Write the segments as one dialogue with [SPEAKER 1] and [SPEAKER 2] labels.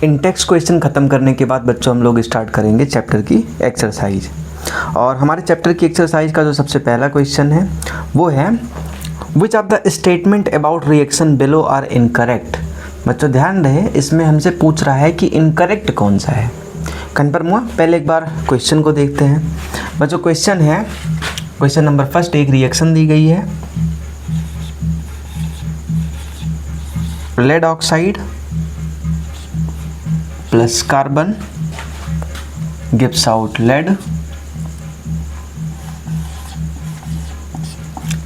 [SPEAKER 1] इन text question ख़त्म करने के बाद बच्चों हम लोग स्टार्ट करेंगे चैप्टर की एक्सरसाइज। और हमारे चैप्टर की एक्सरसाइज का जो सबसे पहला क्वेश्चन है वो है which of the statement about reaction below are incorrect. बच्चों ध्यान रहे, इसमें हमसे पूछ रहा है कि इनकरेक्ट कौन सा है। कन्फर्म हुआ? पहले एक बार क्वेश्चन को देखते हैं। बच्चों क्वेश्चन है, क्वेश्चन नंबर फर्स्ट, एक रिएक्शन दी गई है, lead oxide plus carbon gives out lead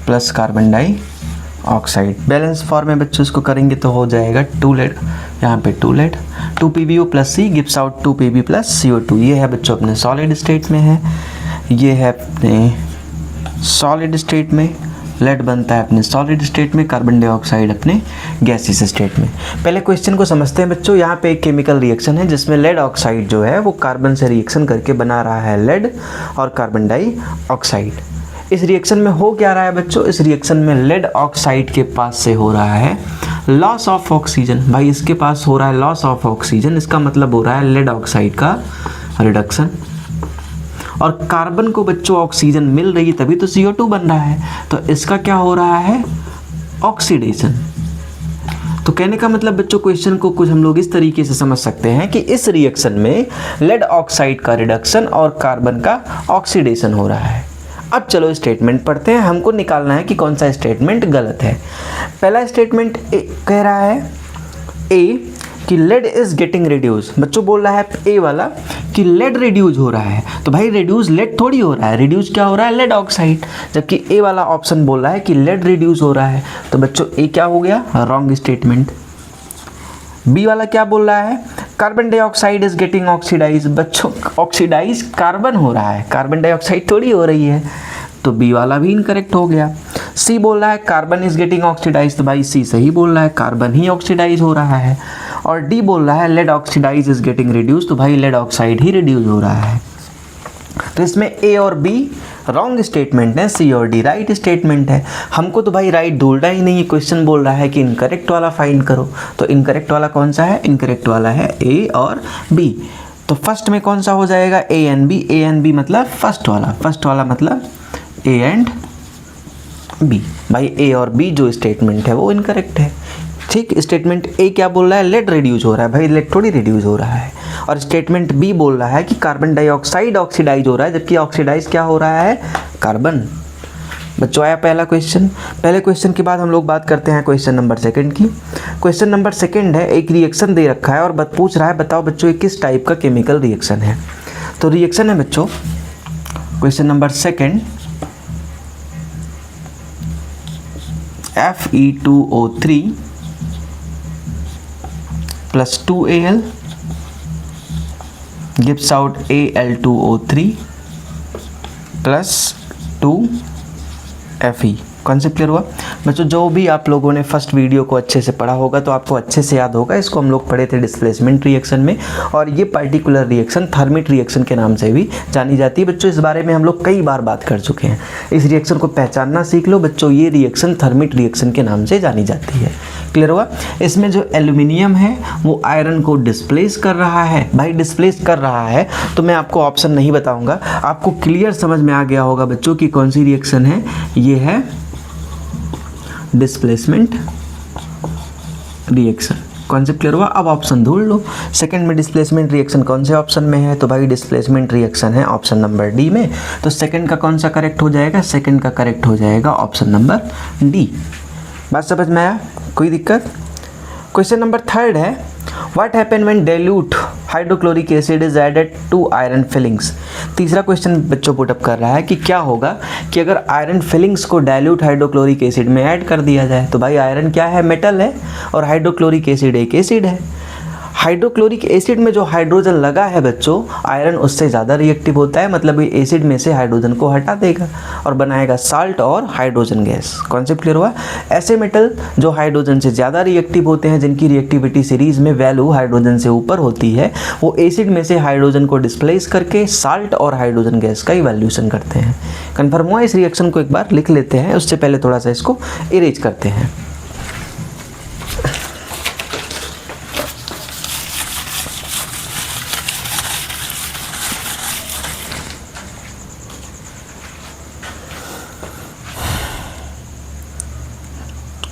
[SPEAKER 1] plus carbon dioxide. Balance form में बच्चों इसको करेंगे तो हो जाएगा 2 लेड, यहाँ पे 2 lead, 2 PbO plus C gives out 2 Pb plus CO2। ये है बच्चों अपने सॉलिड स्टेट में है, ये है अपने सॉलिड स्टेट में, लेड बनता है अपने सॉलिड स्टेट में, कार्बन डाइऑक्साइड अपने गैसियस स्टेट में। पहले क्वेश्चन को समझते हैं बच्चों। यहाँ पे एक केमिकल रिएक्शन है जिसमें लेड ऑक्साइड जो है वो कार्बन से रिएक्शन करके बना रहा है लेड और कार्बन डाइऑक्साइड। इस रिएक्शन में हो क्या रहा है बच्चों? इस रिएक्शन में लेड ऑक्साइड के पास से हो रहा है लॉस ऑफ ऑक्सीजन। भाई इसके पास हो रहा है लॉस ऑफ ऑक्सीजन, इसका मतलब हो रहा है लेड ऑक्साइड का रिडक्शन। और कार्बन को बच्चों ऑक्सीजन मिल रही है तभी तो CO2 बन रहा है, तो इसका क्या हो रहा है? ऑक्सीडेशन। तो कहने का मतलब बच्चों क्वेश्चन को कुछ हम लोग इस तरीके से समझ सकते हैं कि इस रिएक्शन में लेड ऑक्साइड का रिडक्शन और कार्बन का ऑक्सीडेशन हो रहा है। अब चलो स्टेटमेंट पढ़ते हैं, हमको निकालना है कि कौन सा स्टेटमेंट गलत है। पहला स्टेटमेंट कह रहा है ए कि लेड इज गेटिंग रिड्यूस। बच्चों बोल रहा है ए वाला कि लेड रिड्यूस हो रहा है, तो भाई रिड्यूस लेड थोड़ी हो रहा है, रिड्यूस क्या हो रहा है? Lead oxide. जबकि ए वाला ऑप्शन बोल रहा है कि लेड रिड्यूस हो रहा है, तो बच्चों ए क्या हो गया? Wrong statement. बी वाला क्या बोल रहा है? Carbon dioxide is getting oxidise. बच्चों ऑक्सीडाइज कार्बन हो रहा है, कार्बन डाइऑक्साइड थोड़ी हो रही है, तो बी वाला भी इनकरेक्ट हो गया। सी बोल रहा है कार्बन इज गेटिंग ऑक्सीडाइज, तो भाई सी सही बोल रहा है, कार्बन ही ऑक्सीडाइज हो रहा है। और डी बोल रहा है lead oxidise is getting reduce, तो भाई लेड ऑक्साइड ही रिड्यूस हो रहा है। तो इसमें ए और बी रॉन्ग स्टेटमेंट है, सी और डी राइट स्टेटमेंट है। हमको तो भाई राइट ढूंढना ही नहीं है, क्वेश्चन बोल रहा है कि इनकरेक्ट वाला फाइंड करो। तो इनकरेक्ट वाला कौन सा है? इनकरेक्ट वाला है ए और बी। तो फर्स्ट में कौन सा हो जाएगा? A and B. A and B मतलब फर्स्ट वाला, फर्स्ट वाला मतलब ए एंड बी। भाई ए और बी जो स्टेटमेंट है वो इनकरेक्ट है। ठीक, स्टेटमेंट ए क्या बोल रहा है? लेड रिड्यूस हो रहा है, भाई लेड थोड़ी रिड्यूस हो रहा है। और स्टेटमेंट बी बोल रहा है कि कार्बन डाइऑक्साइड ऑक्सीडाइज हो रहा है, जबकि ऑक्सीडाइज क्या हो रहा है? कार्बन। बच्चों आया पहला क्वेश्चन। पहले क्वेश्चन के बाद हम लोग बात करते हैं क्वेश्चन नंबर सेकंड की। क्वेश्चन नंबर सेकंड है, एक रिएक्शन दे रखा है और पूछ रहा है बताओ बच्चों ये किस टाइप का केमिकल रिएक्शन है। तो रिएक्शन है बच्चों, question number second, Fe2O3 plus 2Al gives out Al2O3 plus 2Fe। Concept clear हुआ बच्चों? जो भी आप लोगों ने फर्स्ट वीडियो को अच्छे से पढ़ा होगा तो आपको अच्छे से याद होगा। इसको हम लोग पढ़े थे डिस्प्लेसमेंट रिएक्शन में, और ये पर्टिकुलर रिएक्शन थर्मिट रिएक्शन के नाम से भी जानी जाती है। बच्चों इस बारे में हम लोग कई बार बात कर चुके हैं, इस रिएक्शन को पहचानना सीख लो बच्चों। ये रिएक्शन थर्मिट रिएक्शन के नाम से जानी जाती है। क्लियर हुआ? इसमें जो एल्यूमिनियम है वो आयरन को डिस्प्लेस कर रहा है। भाई डिस्प्लेस कर रहा है तो मैं आपको ऑप्शन नहीं बताऊंगा, आपको क्लियर समझ में आ गया होगा बच्चों की कौन सी रिएक्शन है। ये है डिस्प्लेसमेंट रिएक्शन। कॉन्सेप्ट क्लियर हुआ? अब ऑप्शन ढूंढ लो। सेकंड में डिस्प्लेसमेंट रिएक्शन कौन से ऑप्शन में है? तो भाई डिस्प्लेसमेंट रिएक्शन है ऑप्शन नंबर डी में। तो सेकंड का कौन सा करेक्ट हो जाएगा? सेकंड का करेक्ट हो जाएगा ऑप्शन नंबर डी। बात समझ में आया? कोई दिक्कत? क्वेश्चन नंबर थर्ड है, what happen when dilute hydrochloric acid is added to iron filings. तीसरा क्वेश्चन बच्चों पुटअप कर रहा है कि क्या होगा कि अगर आयरन फिलिंग्स को डाइल्यूट हाइड्रोक्लोरिक एसिड में ऐड कर दिया जाए। तो भाई आयरन क्या है? मेटल है, और हाइड्रोक्लोरिक एसिड एक एसिड है। हाइड्रोक्लोरिक एसिड में जो हाइड्रोजन लगा है बच्चों, आयरन उससे ज़्यादा रिएक्टिव होता है, मतलब ये एसिड में से हाइड्रोजन को हटा देगा और बनाएगा साल्ट और हाइड्रोजन गैस। कॉन्सेप्ट क्लियर हुआ? ऐसे मेटल जो हाइड्रोजन से ज़्यादा रिएक्टिव होते हैं, जिनकी रिएक्टिविटी सीरीज में वैल्यू हाइड्रोजन से ऊपर होती है, वो एसिड में से हाइड्रोजन को डिस्प्लेस करके साल्ट और हाइड्रोजन गैस का इवैल्यूएशन करते हैं। कन्फर्म हुआ? इस रिएक्शन को एक बार लिख लेते हैं, उससे पहले थोड़ा सा इसको इरेज करते हैं।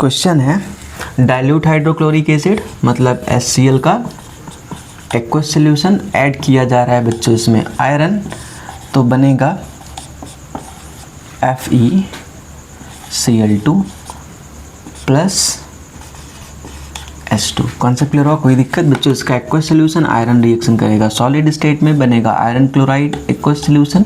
[SPEAKER 1] क्वेश्चन है डाइल्यूट हाइड्रोक्लोरिक एसिड मतलब HCl का एक्वस सॉल्यूशन ऐड किया जा रहा है बच्चों इसमें आयरन, तो बनेगा FeCl2 plus H2। Concept clear हुआ? कोई दिक्कत बच्चों? इसका एक्वस सॉल्यूशन आयरन रिएक्शन करेगा सॉलिड स्टेट में, बनेगा iron chloride aqueous solution,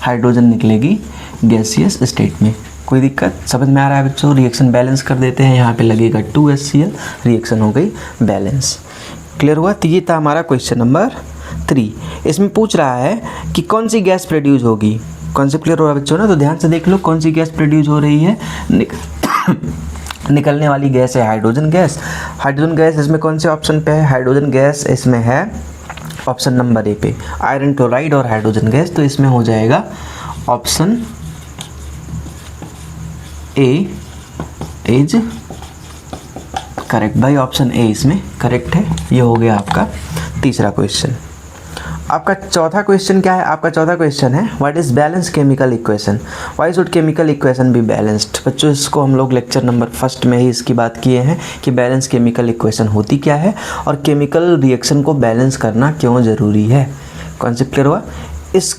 [SPEAKER 1] hydrogen निकलेगी गैसियस स्टेट में। कोई दिक्कत? समझ में आ रहा है बच्चों? रिएक्शन बैलेंस कर देते हैं, यहाँ पे लगेगा 2HCl, रिएक्शन हो गई बैलेंस। क्लियर हुआ? तो ये था हमारा क्वेश्चन नंबर 3। इसमें पूछ रहा है कि कौन सी गैस प्रोड्यूस होगी। कॉन्सेप्ट क्लियर हो रहा है बच्चों ना? तो ध्यान से देख लो कौन सी गैस प्रोड्यूस हो रही है। निकलने वाली गैस है हाइड्रोजन गैस। हाइड्रोजन गैस इसमें कौन से ऑप्शन पे है? हाइड्रोजन गैस इसमें है ऑप्शन नंबर ए पे, आयरन क्लोराइड और हाइड्रोजन गैस। तो इसमें हो जाएगा ऑप्शन ए इज करेक्ट। भाई ऑप्शन ए इसमें करेक्ट है। ये हो गया आपका तीसरा क्वेश्चन। आपका चौथा क्वेश्चन क्या है? आपका चौथा क्वेश्चन है what is balance chemical equation, why should chemical equation be balanced. बच्चों इसको हम लोग लेक्चर नंबर 1 में ही इसकी बात किए हैं कि बैलेंस केमिकल इक्वेशन होती क्या है और केमिकल रिएक्शन को बैलेंस करना क्यों ज़रूरी है। कॉन्सेप्ट क्लियर हुआ? इस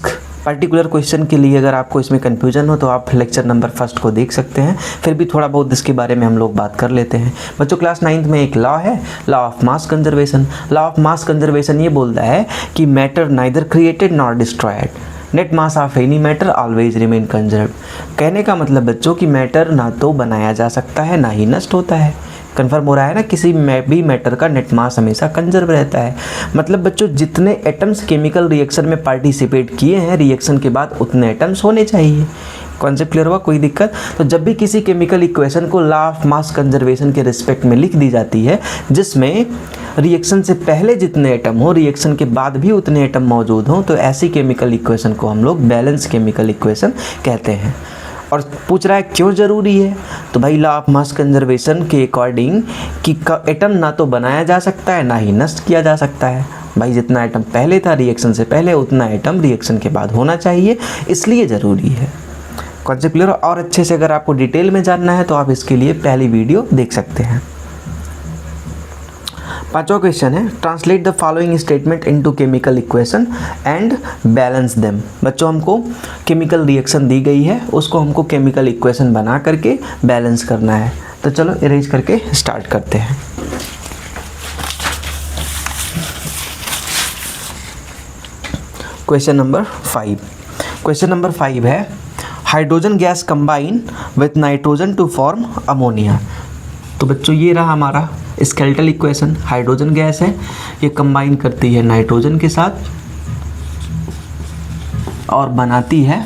[SPEAKER 1] पर्टिकुलर क्वेश्चन के लिए अगर आपको इसमें कन्फ्यूजन हो तो आप लेक्चर नंबर 1 को देख सकते हैं, फिर भी थोड़ा बहुत इसके बारे में हम लोग बात कर लेते हैं। बच्चों क्लास 9th में एक लॉ है, law of mass conservation. Law of mass conservation ये बोलता है कि matter neither created nor destroyed, net mass of any matter always remain conserved. कहने का मतलब बच्चों कि मैटर ना तो बनाया जा सकता है ना ही नष्ट होता है। कन्फर्म हो रहा है ना? किसी भी मैटर का नेट मास हमेशा कंजर्व रहता है। मतलब बच्चों जितने एटम्स केमिकल रिएक्शन में पार्टिसिपेट किए हैं रिएक्शन के बाद उतने एटम्स होने चाहिए। कॉन्सेप्ट क्लियर हुआ? कोई दिक्कत? तो जब भी किसी केमिकल इक्वेशन को लॉ ऑफ मास कंजर्वेशन के रिस्पेक्ट में लिख दी जाती है जिसमें रिएक्शन से पहले जितने एटम हो रिएक्शन के बाद भी उतने एटम मौजूद हों, तो ऐसी केमिकल इक्वेशन को हम लोग बैलेंस केमिकल इक्वेशन कहते हैं। और पूछ रहा है क्यों ज़रूरी है? तो भाई लॉ ऑफ मास कंजर्वेशन के अकॉर्डिंग कि एटम ना तो बनाया जा सकता है ना ही नष्ट किया जा सकता है। भाई जितना एटम पहले था रिएक्शन से पहले उतना एटम रिएक्शन के बाद होना चाहिए, इसलिए ज़रूरी है। Concept clear? और अच्छे से अगर आपको डिटेल में जानना है तो आप इसके लिए पहली वीडियो देख सकते हैं। पांचवा क्वेश्चन है translate the following statement into chemical equation and balance them. बच्चों हमको केमिकल रिएक्शन दी गई है, उसको हमको केमिकल इक्वेशन बना करके बैलेंस करना है। तो चलो इरेज करके स्टार्ट करते हैं। Question number 5। क्वेश्चन नंबर 5 है hydrogen gas combine with nitrogen to form ammonia. तो बच्चों ये रहा हमारा स्केलेटल इक्वेशन। हाइड्रोजन गैस है, ये कंबाइन करती है नाइट्रोजन के साथ और बनाती है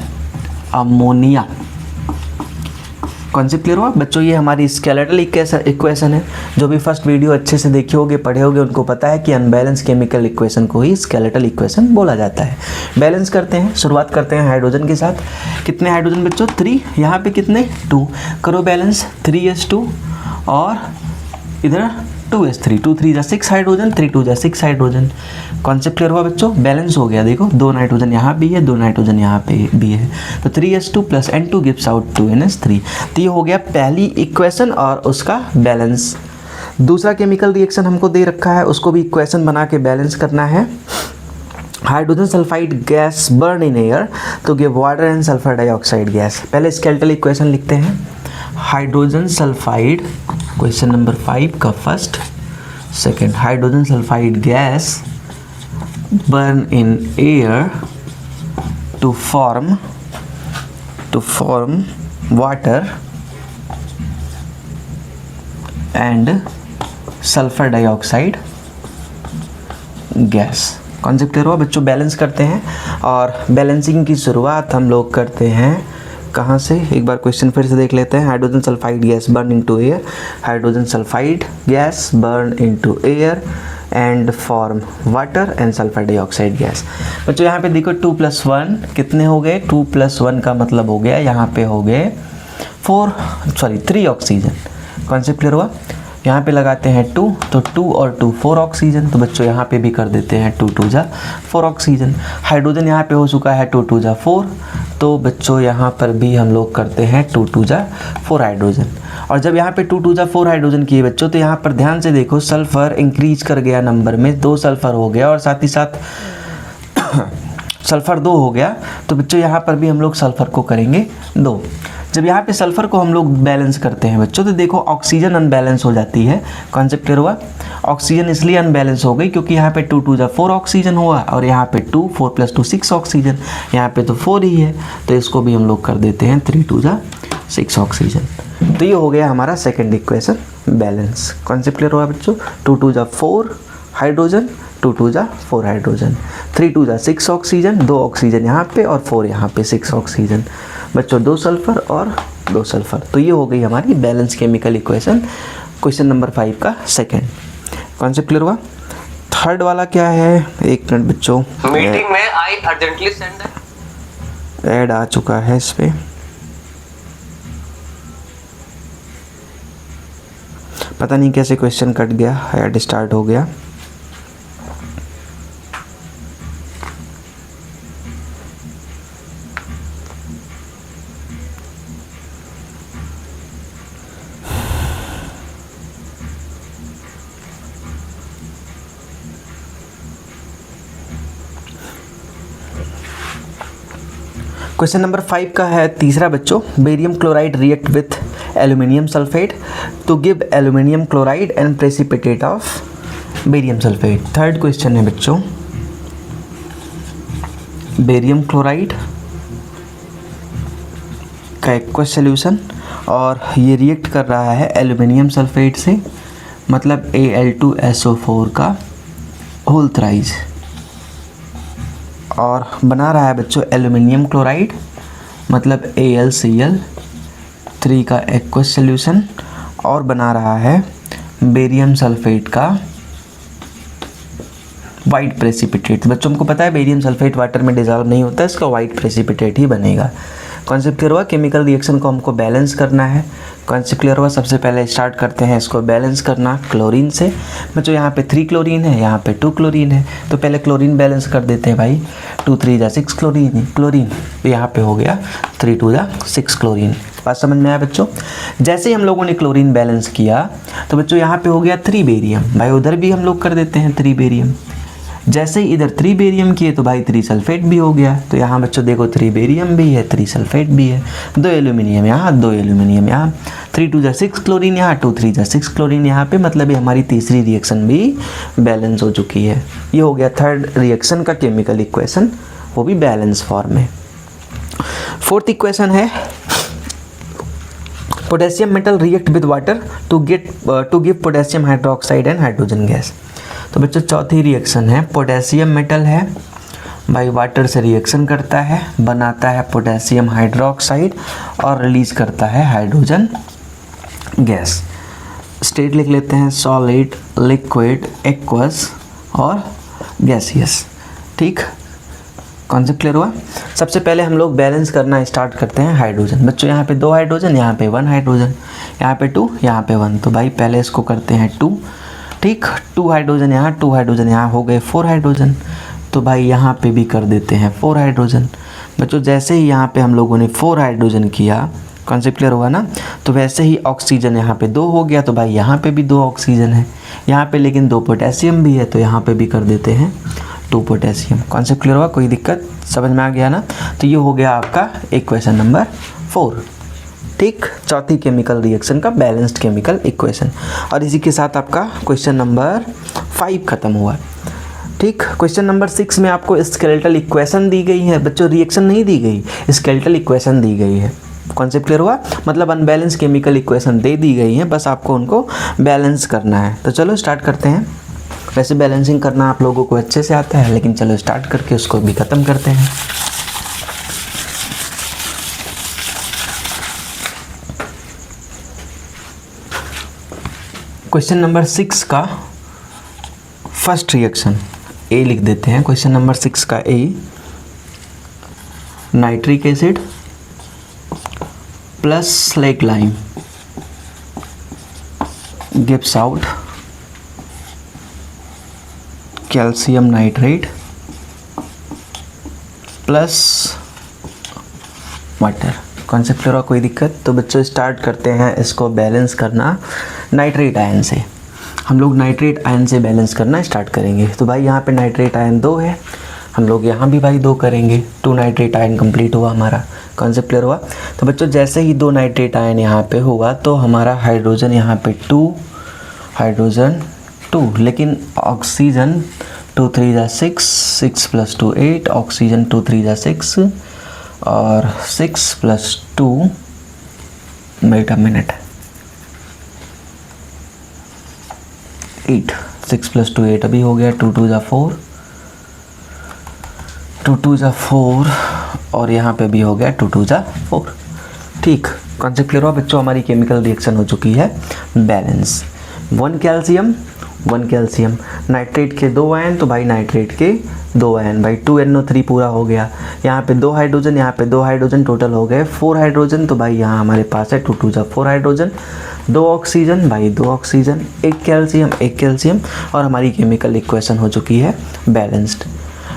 [SPEAKER 1] अमोनिया। कॉन्सेप्ट क्लियर हुआ बच्चों? ये हमारी स्केलेटल इक्वेशन है। जो भी फर्स्ट वीडियो अच्छे से देखे होगे पढ़े होगे उनको पता है कि अनबैलेंस केमिकल इक्वेशन को ही स्केलेटल इक्वेशन बोला जाता है। बैलेंस करते हैं, शुरुआत करते हैं हाइड्रोजन के साथ। कितने हाइड्रोजन बच्चों? 3। यहाँ पे कितने? 2। करो बैलेंस। 3s2 और इधर 2s3। 2 3 6 hydrogen, 3 2 6 hydrogen. Concept clear हुआ बच्चों? बैलेंस हो गया। देखो 2 नाइट्रोजन यहाँ भी है, 2 नाइट्रोजन यहाँ पे भी है, तो 3s2 plus N2 gives out 2ns3। तो ये हो गया पहली इक्वेशन और उसका बैलेंस। दूसरा केमिकल रिएक्शन हमको दे रखा है, उसको भी इक्वेशन बना के बैलेंस करना है। Hydrogen sulphide gas burn in air to give water and sulphur dioxide gas. पहले स्केलेटल इक्वेशन लिखते हैं। हाइड्रोजन सल्फाइड क्वेश्चन नंबर 5 का first second, hydrogen sulphide gas burn in air to form water and sulfur dioxide gas। Concept clear हुआ बच्चों? Balance करते हैं और balancing की शुरुआत हम लोग करते हैं कहाँ से? एक बार क्वेश्चन फिर से देख लेते हैं। Hydrogen sulphide gas burn into air, hydrogen sulphide gas burn into air and form water and sulphur dioxide gas. बच्चों यहाँ पे देखो 2 + 1 कितने हो गए? 2 + 1 का मतलब हो गया यहाँ पे हो गए 3 ऑक्सीजन। कॉन्सेप्ट क्लियर हुआ? यहाँ पे लगाते हैं 2, तो 2 और 2 4 ऑक्सीजन, तो बच्चों यहाँ पे भी कर देते हैं 2 2 जा 4 ऑक्सीजन। हाइड्रोजन यहाँ पे हो चुका है 2 2 जा 4, तो बच्चों यहाँ पर भी हम लोग करते हैं 2 2 जा 4 हाइड्रोजन। और जब यहाँ पे 2 2 जा 4 हाइड्रोजन किए बच्चों, तो यहाँ पर ध्यान से देखो सल्फ़र इंक्रीज कर गया नंबर में, 2 सल्फ़र हो गया और साथ ही साथ सल्फ़र 2 हो गया, तो बच्चों यहाँ पर भी हम लोग सल्फ़र को करेंगे 2। जब यहाँ पे सल्फ़र को हम लोग बैलेंस करते हैं बच्चों, तो देखो ऑक्सीजन अनबैलेंस हो जाती है। कॉन्सेप्ट क्लियर हुआ? ऑक्सीजन इसलिए अनबैलेंस हो गई क्योंकि यहाँ पे 2 2 जा 4 ऑक्सीजन हुआ और यहाँ पे 2 4 + 2 6 ऑक्सीजन, यहाँ पे तो 4 ही है, तो इसको भी हम लोग कर देते हैं 3 2 जा 6 ऑक्सीजन। तो ये हो गया हमारा second equation balance. Concept clear हुआ बच्चों? 2 2 जा 4 हाइड्रोजन, 2 2 जा 4 हाइड्रोजन, 3 2 जा 6 ऑक्सीजन, 2 ऑक्सीजन यहाँ पे और 4 यहाँ पे 6 ऑक्सीजन बच्चों, 2 सल्फ़र और 2 सल्फ़र। तो ये हो गई हमारी balance chemical equation, question number 5 का सेकेंड। कॉन्सेप्ट क्लियर हुआ? थर्ड वाला क्या है, एक मिनट बच्चों,
[SPEAKER 2] मीटिंग में आई अर्जेंटली सेंड
[SPEAKER 1] ऐड आ चुका है इस पे, पता नहीं कैसे क्वेश्चन कट गया, ऐड स्टार्ट हो गया। क्वेश्चन नंबर 5 का है तीसरा बच्चों, barium chloride react with aluminium sulphate to give aluminium chloride and precipitate of barium sulphate. Third question है बच्चों, बेरियम क्लोराइड का एक्वस सॉल्यूशन और ये रिएक्ट कर रहा है एल्यूमिनियम सल्फेट से, मतलब Al2SO4 का होल थ्राइज, और बना रहा है बच्चों एल्यूमिनियम क्लोराइड, मतलब AlCl3 का एक्वस सॉल्यूशन, और बना रहा है बेरियम सल्फेट का वाइट प्रेसिपिटेट। बच्चों हमको पता है बेरियम सल्फेट वाटर में डिजॉल्व नहीं होता, इसका वाइट प्रेसिपिटेट ही बनेगा। कॉन्सेप्ट क्लियर हुआ? केमिकल रिएक्शन को हमको बैलेंस करना है। कॉन्सेप्ट क्लियर हुआ? सबसे पहले स्टार्ट करते हैं इसको बैलेंस करना क्लोरीन से। बच्चों यहाँ पे 3 क्लोरीन है, यहाँ पे 2 क्लोरीन है, तो पहले क्लोरीन बैलेंस कर देते हैं भाई। 2 3 जा 6 क्लोरीन, तो यहाँ पे हो गया 3 2 जा 6 क्लोरीन। बात समझ में आया बच्चों? जैसे ही हम लोगों ने क्लोरीन बैलेंस किया तो बच्चों यहाँ पे हो गया 3 बेरियम, भाई उधर भी हम लोग कर देते हैं 3 बेरियम। जैसे ही इधर 3 बेरियम किए तो भाई 3 सल्फेट भी हो गया, तो यहाँ बच्चों देखो 3 बेरियम भी है, 3 सल्फेट भी है, 2 एल्यूमिनियम यहाँ, 2 एल्यूमिनियम यहाँ, 3 2 जा 6 क्लोरीन यहाँ, 2 3 जा 6 क्लोरीन यहाँ पे, मतलब ये हमारी तीसरी रिएक्शन भी बैलेंस हो चुकी है। ये हो गया थर्ड रिएक्शन का केमिकल इक्वेशन, वो भी बैलेंस फॉर्म में। फोर्थ इक्वेशन है potassium metal react with water to give potassium hydroxide and hydrogen gas. तो बच्चों चौथी रिएक्शन है, पोटेशियम मेटल है भाई, वाटर से रिएक्शन करता है, बनाता है पोटेशियम हाइड्रोक्साइड और रिलीज करता है हाइड्रोजन गैस। स्टेट लिख लेते हैं, सॉलिड, लिक्विड, एक्वस और गैसियस। ठीक, कॉन्सेप्ट क्लियर हुआ? सबसे पहले हम लोग बैलेंस करना स्टार्ट करते हैं हाइड्रोजन। बच्चों यहाँ पे 2 हाइड्रोजन, यहाँ पे 1 हाइड्रोजन, यहाँ पे 2, यहाँ पे 1, तो भाई पहले इसको करते हैं 2। ठीक, 2 हाइड्रोजन यहाँ, 2 हाइड्रोजन यहाँ, हो गए 4 हाइड्रोजन, तो भाई यहाँ पे भी कर देते हैं 4 हाइड्रोजन। बच्चों जैसे ही यहाँ पे हम लोगों ने 4 हाइड्रोजन किया, कॉन्सेप्ट क्लियर हुआ ना, तो वैसे ही ऑक्सीजन यहाँ पे 2 हो गया, तो भाई यहाँ पे भी 2 ऑक्सीजन है, यहाँ पे लेकिन 2 पोटेशियम भी है, तो यहाँ पे भी कर देते हैं 2 पोटेशियम। कॉन्सेप्ट क्लियर हुआ? कोई दिक्कत समझ में आ गया ना? तो ये हो गया आपका इक्वेशन नंबर 4। ठीक, चौथी केमिकल रिएक्शन का बैलेंस्ड केमिकल इक्वेशन। और इसी के साथ आपका क्वेश्चन नंबर 5 खत्म हुआ। ठीक, क्वेश्चन नंबर 6 में आपको स्केलेटल इक्वेशन दी गई है बच्चों, रिएक्शन नहीं दी गई, स्केलेटल इक्वेशन दी गई है। कॉन्सेप्ट क्लियर हुआ? मतलब अनबैलेंस केमिकल इक्वेशन दे दी गई है, बस आपको उनको बैलेंस करना है। तो चलो स्टार्ट करते हैं। वैसे बैलेंसिंग करना आप लोगों को अच्छे से आता है, लेकिन चलो स्टार्ट करके उसको भी ख़त्म करते हैं। क्वेश्चन नंबर 6 का फर्स्ट रिएक्शन ए लिख देते हैं। क्वेश्चन नंबर 6 का A, nitric acid plus slake lime gives out calcium nitrate plus water. Concept clear हुआ? कोई दिक्कत? तो बच्चों स्टार्ट करते हैं इसको बैलेंस करना नाइट्रेट आयन से। हम लोग नाइट्रेट आयन से बैलेंस करना स्टार्ट करेंगे। तो भाई यहाँ पे नाइट्रेट आयन 2 है, हम लोग यहाँ भी भाई 2 करेंगे। 2 नाइट्रेट आयन कंप्लीट हुआ हमारा। कॉन्सेप्ट क्लियर हुआ? तो बच्चों जैसे ही 2 नाइट्रेट आयन यहाँ पे हुआ तो हमारा हाइड्रोजन यहाँ पे 2, हाइड्रोजन 2, लेकिन ऑक्सीजन 2 3 जा 6, 6 + 2 8, ऑक्सीजन 2 3 जा 6 और 6 + 2, वेट अ मिनट, 8, 6 + 2 8 अभी हो गया। 2 2 जा 4, 2 2 जा 4 और यहाँ पे भी हो गया 2 2 जा 4। ठीक, कॉन्सेप्ट क्लियर हुआ बच्चों? हमारी केमिकल रिएक्शन हो चुकी है बैलेंस। 1 कैल्शियम, 1 कैल्शियम, नाइट्रेट के 2 आयन, तो भाई नाइट्रेट के 2 आयन, भाई 2NO3 पूरा हो गया। यहाँ पे 2 हाइड्रोजन, यहाँ पे 2 हाइड्रोजन, टोटल हो गए 4 हाइड्रोजन। तो भाई यहाँ हमारे पास है 2 2 जा 4 हाइड्रोजन, 2 ऑक्सीजन, भाई 2 ऑक्सीजन, 1 कैल्शियम, 1 कैल्शियम, और हमारी केमिकल इक्वेशन हो चुकी है बैलेंस्ड।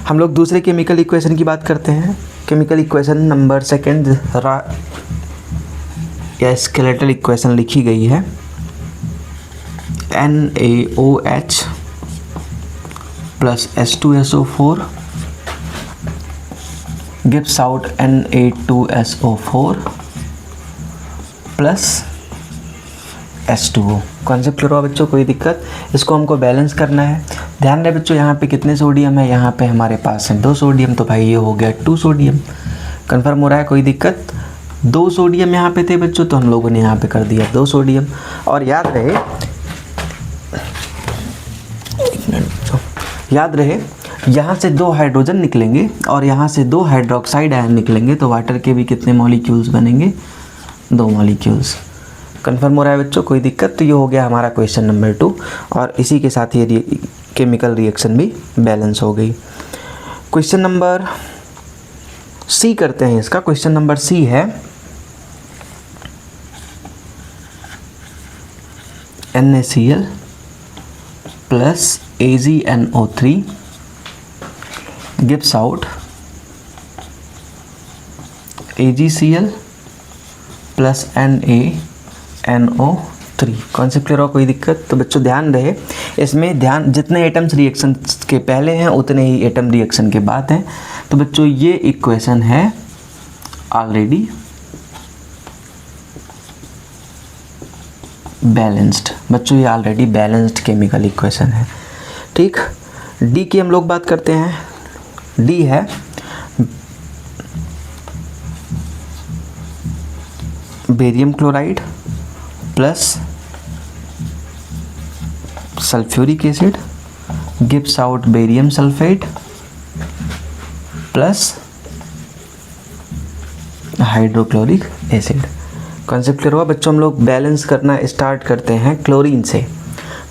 [SPEAKER 1] हम लोग दूसरे केमिकल इक्वेशन की बात करते हैं। केमिकल इक्वेशन नंबर 2 या स्केलेटल इक्वेशन लिखी गई है NaOH plus H2SO4 gives out Na2SO4 plus H2O। Concept clear हुआ बच्चों? कोई दिक्कत? इसको हमको बैलेंस करना है। ध्यान रहे बच्चों यहाँ पे कितने सोडियम है, यहाँ पे हमारे पास है 2 सोडियम, तो भाई ये हो गया 2 सोडियम। कन्फर्म हो रहा है? कोई दिक्कत? 2 सोडियम यहाँ पे थे बच्चों, तो हम लोगों ने यहाँ पे कर दिया 2 सोडियम। और याद रहे, याद रहे यहाँ से 2 हाइड्रोजन निकलेंगे और यहाँ से 2 हाइड्रोक्साइड आयन निकलेंगे, तो वाटर के भी कितने मॉलिक्यूल्स बनेंगे? 2 मॉलिक्यूल्स। कन्फर्म हो रहा है बच्चों? कोई दिक्कत? तो ये हो गया हमारा क्वेश्चन नंबर 2 और इसी के साथ ये केमिकल रिएक्शन भी बैलेंस हो गई। क्वेश्चन नंबर सी करते हैं इसका। क्वेश्चन नंबर सी है NaCl plus AgNO3 gives out AgCl plus NaNO3। Concept clear हो? कोई दिक्कत? तो बच्चों ध्यान रहे इसमें, ध्यान जितने एटम्स रिएक्शन के पहले हैं उतने ही एटम रिएक्शन के बाद हैं। तो बच्चों ये इक्वेशन है ऑलरेडी बैलेंस्ड। बच्चों ये ऑलरेडी बैलेंस्ड केमिकल इक्वेशन है। ठीक, डी की हम लोग बात करते हैं। डी है barium chloride plus sulphuric acid gives out barium sulphate plus hydrochloric acid. Concept clear हुआ बच्चों? हम लोग बैलेंस करना स्टार्ट करते हैं क्लोरीन से।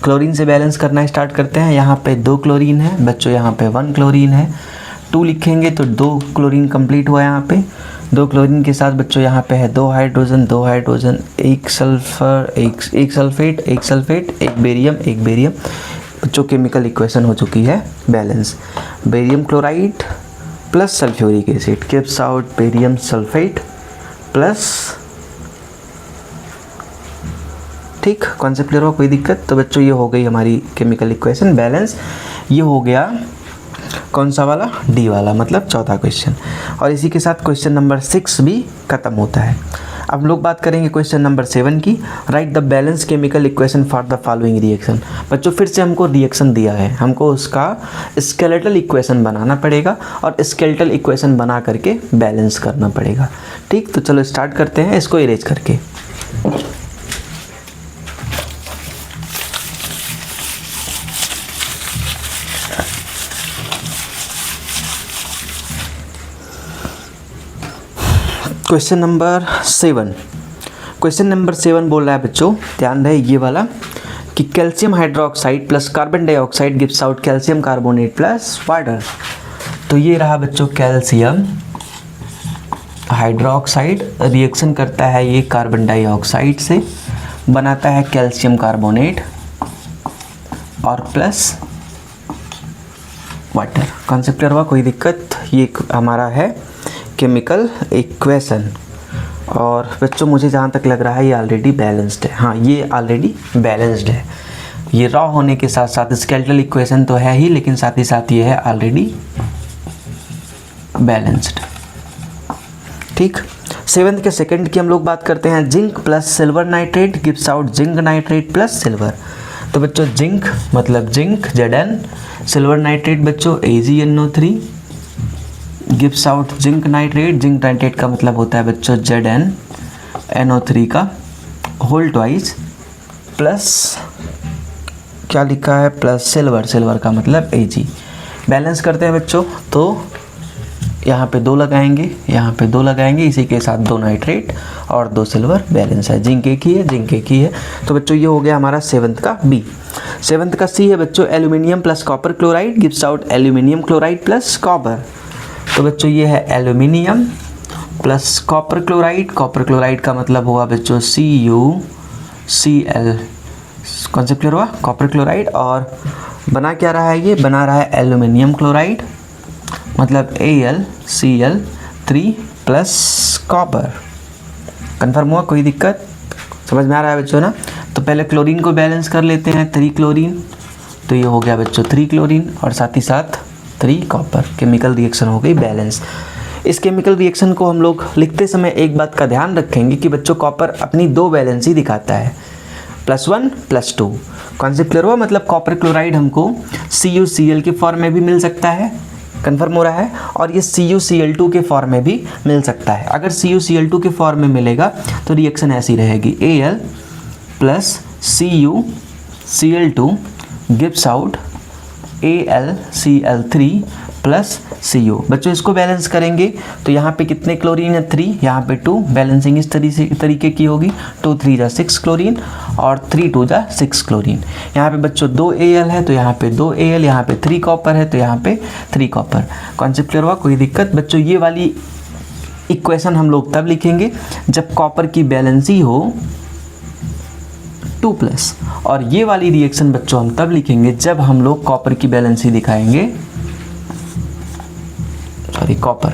[SPEAKER 1] क्लोरीन से बैलेंस करना स्टार्ट करते हैं। यहाँ पे 2 क्लोरीन है बच्चों, यहाँ पे 1 क्लोरीन है। 2 लिखेंगे तो 2 क्लोरीन कंप्लीट हुआ। यहाँ पे 2 क्लोरीन के साथ बच्चों यहाँ पे है 2 hydrogen, 2 hydrogen, 1 sulphur, 1 sulphate, 1 sulphate, 1 barium, 1 barium. बच्चों केमिकल इक्वेशन हो चुकी है balance. Barium chloride plus sulphuric acid gives out barium sulphate plus. ठीक, कॉन्सेप्ट क्लियर हो? कोई दिक्कत? तो बच्चों ये हो गई हमारी केमिकल इक्वेशन बैलेंस। ये हो गया कौन सा वाला? डी वाला, मतलब चौथा क्वेश्चन। और इसी के साथ क्वेश्चन नंबर 6 भी खत्म होता है। अब लोग बात करेंगे क्वेश्चन नंबर 7 की। Right the balance chemical equation for the following reaction. बच्चों फिर से हमको रिएक्शन दिया है, हमको उसका स्केलेटल इक्वेशन बनाना पड़ेगा और स्केलेटल इक्वेशन बना करके बैलेंस करना पड़ेगा। ठीक, तो चलो स्टार्ट करते हैं इसको इरेज करके। Question number 7। क्वेश्चन नंबर 7 बोल रहा है बच्चों, ध्यान रहे ये वाला, कि calcium hydroxide plus carbon dioxide gives out calcium carbonate plus water. तो ये रहा बच्चों कैल्शियम हाइड्रोक्साइड, रिएक्शन करता है ये कार्बन डाइऑक्साइड से बनाता है कैल्शियम कार्बोनेट और प्लस वाटर। कॉन्सेप्ट क्लियर हुआ, कोई दिक्कत? ये हमारा है केमिकल इक्वेशन। और बच्चों मुझे जहाँ तक लग रहा है ये ऑलरेडी बैलेंस्ड है। हाँ, ये ऑलरेडी बैलेंस्ड है। ये रॉ होने के साथ साथ स्केलेटल इक्वेशन तो है ही, लेकिन साथ ही साथ ये है ऑलरेडी बैलेंस्ड। ठीक, 7th के सेकंड की हम लोग बात करते हैं। Zinc plus silver nitrate gives out zinc nitrate plus silver. तो बच्चों जिंक मतलब जिंक Zn, सिल्वर नाइट्रेट बच्चों AgNO3 gives out zinc nitrate. Zinc nitrate का मतलब होता है बच्चों ZnNO3 का होल ट्वाइस प्लस क्या लिखा है प्लस सिल्वर, सिल्वर का मतलब Ag। बैलेंस करते हैं बच्चों, तो यहाँ पे 2 लगाएंगे, यहाँ पे 2 लगाएंगे, इसी के साथ 2 नाइट्रेट और 2 सिल्वर बैलेंस है। जिंक एक ही है, जिंक एक ही है। तो बच्चों ये हो गया हमारा 7th का B। 7th का C है बच्चों aluminium plus copper chloride gives out aluminium chloride plus copper. तो बच्चों ये है aluminium plus copper chloride. Copper chloride का मतलब हुआ बच्चों CuCl। कॉन्सेप्ट क्लियर हुआ, कॉपर क्लोराइड। और बना क्या रहा है, ये बना रहा है एल्यूमिनियम क्लोराइड मतलब AlCl3 प्लस कॉपर। कन्फर्म हुआ, कोई दिक्कत? समझ में आ रहा है बच्चों ना? तो पहले क्लोरीन को बैलेंस कर लेते हैं, 3 क्लोरीन। तो ये हो गया बच्चों 3 क्लोरीन और साथ ही साथ 3 कॉपर। केमिकल रिएक्शन हो गई बैलेंस। इस केमिकल रिएक्शन को हम लोग लिखते समय एक बात का ध्यान रखेंगे कि बच्चों कॉपर अपनी 2 वैलेंसी दिखाता है, +1 +2। कॉन्सेप्ट क्लियर हुआ, मतलब कॉपर क्लोराइड हमको CuCl के फॉर्म में भी मिल सकता है, कन्फर्म हो रहा है, और ये CuCl2 के फॉर्म में भी मिल सकता है। अगर CuCl2 के फॉर्म में मिलेगा तो रिएक्शन ऐसी रहेगी Al plus CuCl2 gives out AlCl3 plus Cu। बच्चों इसको बैलेंस करेंगे तो यहाँ पे कितने क्लोरीन है 3, यहाँ पे 2। बैलेंसिंग इस तरीके की होगी, 2 3 जा 6 क्लोरीन और 3 2 जा 6 क्लोरीन। यहाँ पे बच्चों 2 Al है तो यहाँ पे 2 Al, यहाँ पे 3 कॉपर है तो यहाँ पे 3 कॉपर। कॉन्सेप्ट क्लियर हुआ, कोई दिक्कत? बच्चों ये वाली इक्वेशन हम लोग तब लिखेंगे जब कॉपर की बैलेंसी हो 2+, और ये वाली रिएक्शन बच्चों हम तब लिखेंगे जब हम लोग कॉपर की बैलेंसी दिखाएंगे, सॉरी कॉपर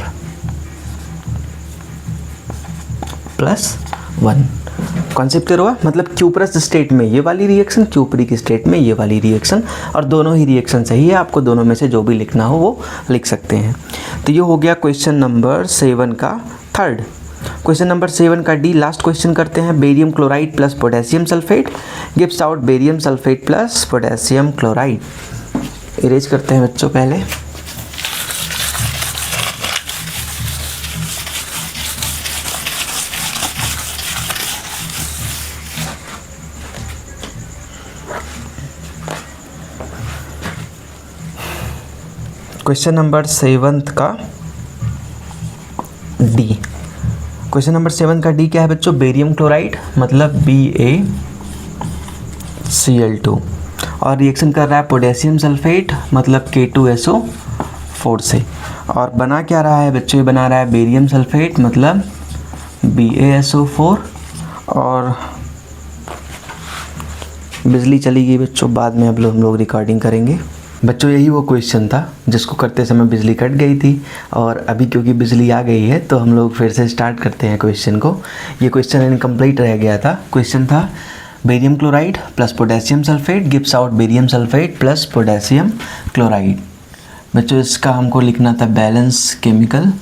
[SPEAKER 1] +1। कॉन्सेप्ट क्लियर हुआ, मतलब क्यूप्रस स्टेट में ये वाली रिएक्शन, क्यूपरिक स्टेट में ये वाली रिएक्शन, और दोनों ही रिएक्शन सही है। आपको दोनों में से जो भी लिखना हो वो लिख सकते हैं। तो ये हो गया क्वेश्चन नंबर 7 का थर्ड। क्वेश्चन नंबर 7 का डी लास्ट क्वेश्चन करते हैं। Barium chloride plus potassium sulphate gives out barium sulphate plus potassium chloride. Erase करते हैं बच्चों पहले। क्वेश्चन नंबर 7 का डी। क्वेश्चन नंबर 7 का डी क्या है बच्चों? बेरियम क्लोराइड मतलब BaCl2 और रिएक्शन कर रहा है पोटेशियम सल्फेट मतलब K2SO4 से। और बना क्या रहा है बच्चों? ये बना रहा है बेरियम सल्फेट मतलब BaSO4। और बिजली चली गई बच्चों, बाद में अब हम लोग रिकॉर्डिंग करेंगे। बच्चों यही वो क्वेश्चन था जिसको करते समय बिजली कट गई थी, और अभी क्योंकि बिजली आ गई है तो हम लोग फिर से स्टार्ट करते हैं क्वेश्चन को। ये क्वेश्चन इनकम्प्लीट रह गया था। क्वेश्चन था barium chloride plus potassium sulphate gives out barium sulphate plus potassium chloride. बच्चों इसका हमको लिखना था बैलेंस केमिकल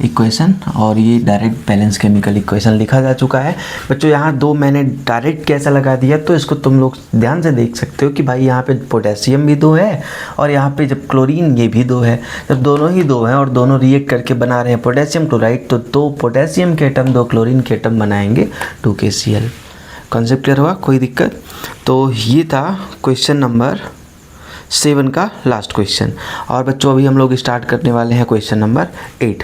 [SPEAKER 1] इक्वेशन, और ये डायरेक्ट बैलेंस केमिकल इक्वेशन लिखा जा चुका है। बच्चों यहाँ 2 मैंने डायरेक्ट कैसा लगा दिया, तो इसको तुम लोग ध्यान से देख सकते हो कि भाई यहाँ पे पोटेशियम भी 2 है और यहाँ पे जब क्लोरीन ये भी 2 है। जब दोनों ही 2 हैं और दोनों रिएक्ट करके बना रहे हैं पोटेशियम क्लोराइड, तो 2 पोटेशियम के एटम 2 क्लोरीन के एटम बनाएंगे 2KCl। कॉन्सेप्ट क्लियर हुआ, कोई दिक्कत? तो ये था क्वेश्चन नंबर 7 का लास्ट क्वेश्चन। और बच्चों अभी हम लोग स्टार्ट करने वाले हैं क्वेश्चन नंबर 8।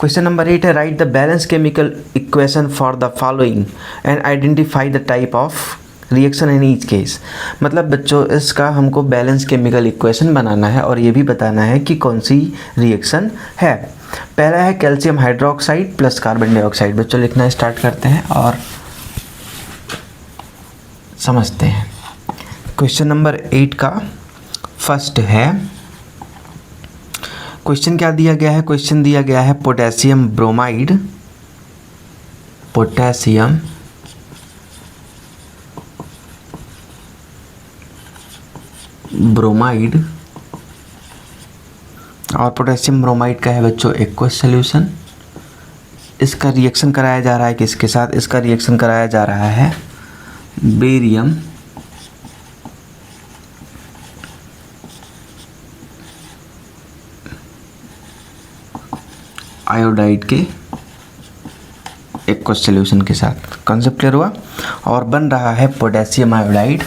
[SPEAKER 1] क्वेश्चन नंबर 8 है right the balance chemical equation for the following and identify the type of reaction in each case. मतलब बच्चों इसका हमको बैलेंस केमिकल इक्वेशन बनाना है और ये भी बताना है कि कौन सी रिएक्शन है। पहला है calcium hydroxide plus carbon dioxide. बच्चों लिखना स्टार्ट करते हैं। और समझते हैं। क्वेश्चन नंबर 8 का फर्स्ट है, क्वेश्चन क्या दिया गया है? क्वेश्चन दिया गया है पोटेशियम ब्रोमाइड, पोटेशियम ब्रोमाइड, और पोटेशियम ब्रोमाइड का है बच्चों एक्वस सॉल्यूशन। इसका रिएक्शन कराया जा रहा है किसके साथ? इसका रिएक्शन कराया जा रहा है बेरियम आयोडाइड के एक्वस सॉल्यूशन के साथ। कॉन्सेप्ट क्लियर हुआ? और बन रहा है पोटेशियम आयोडाइड,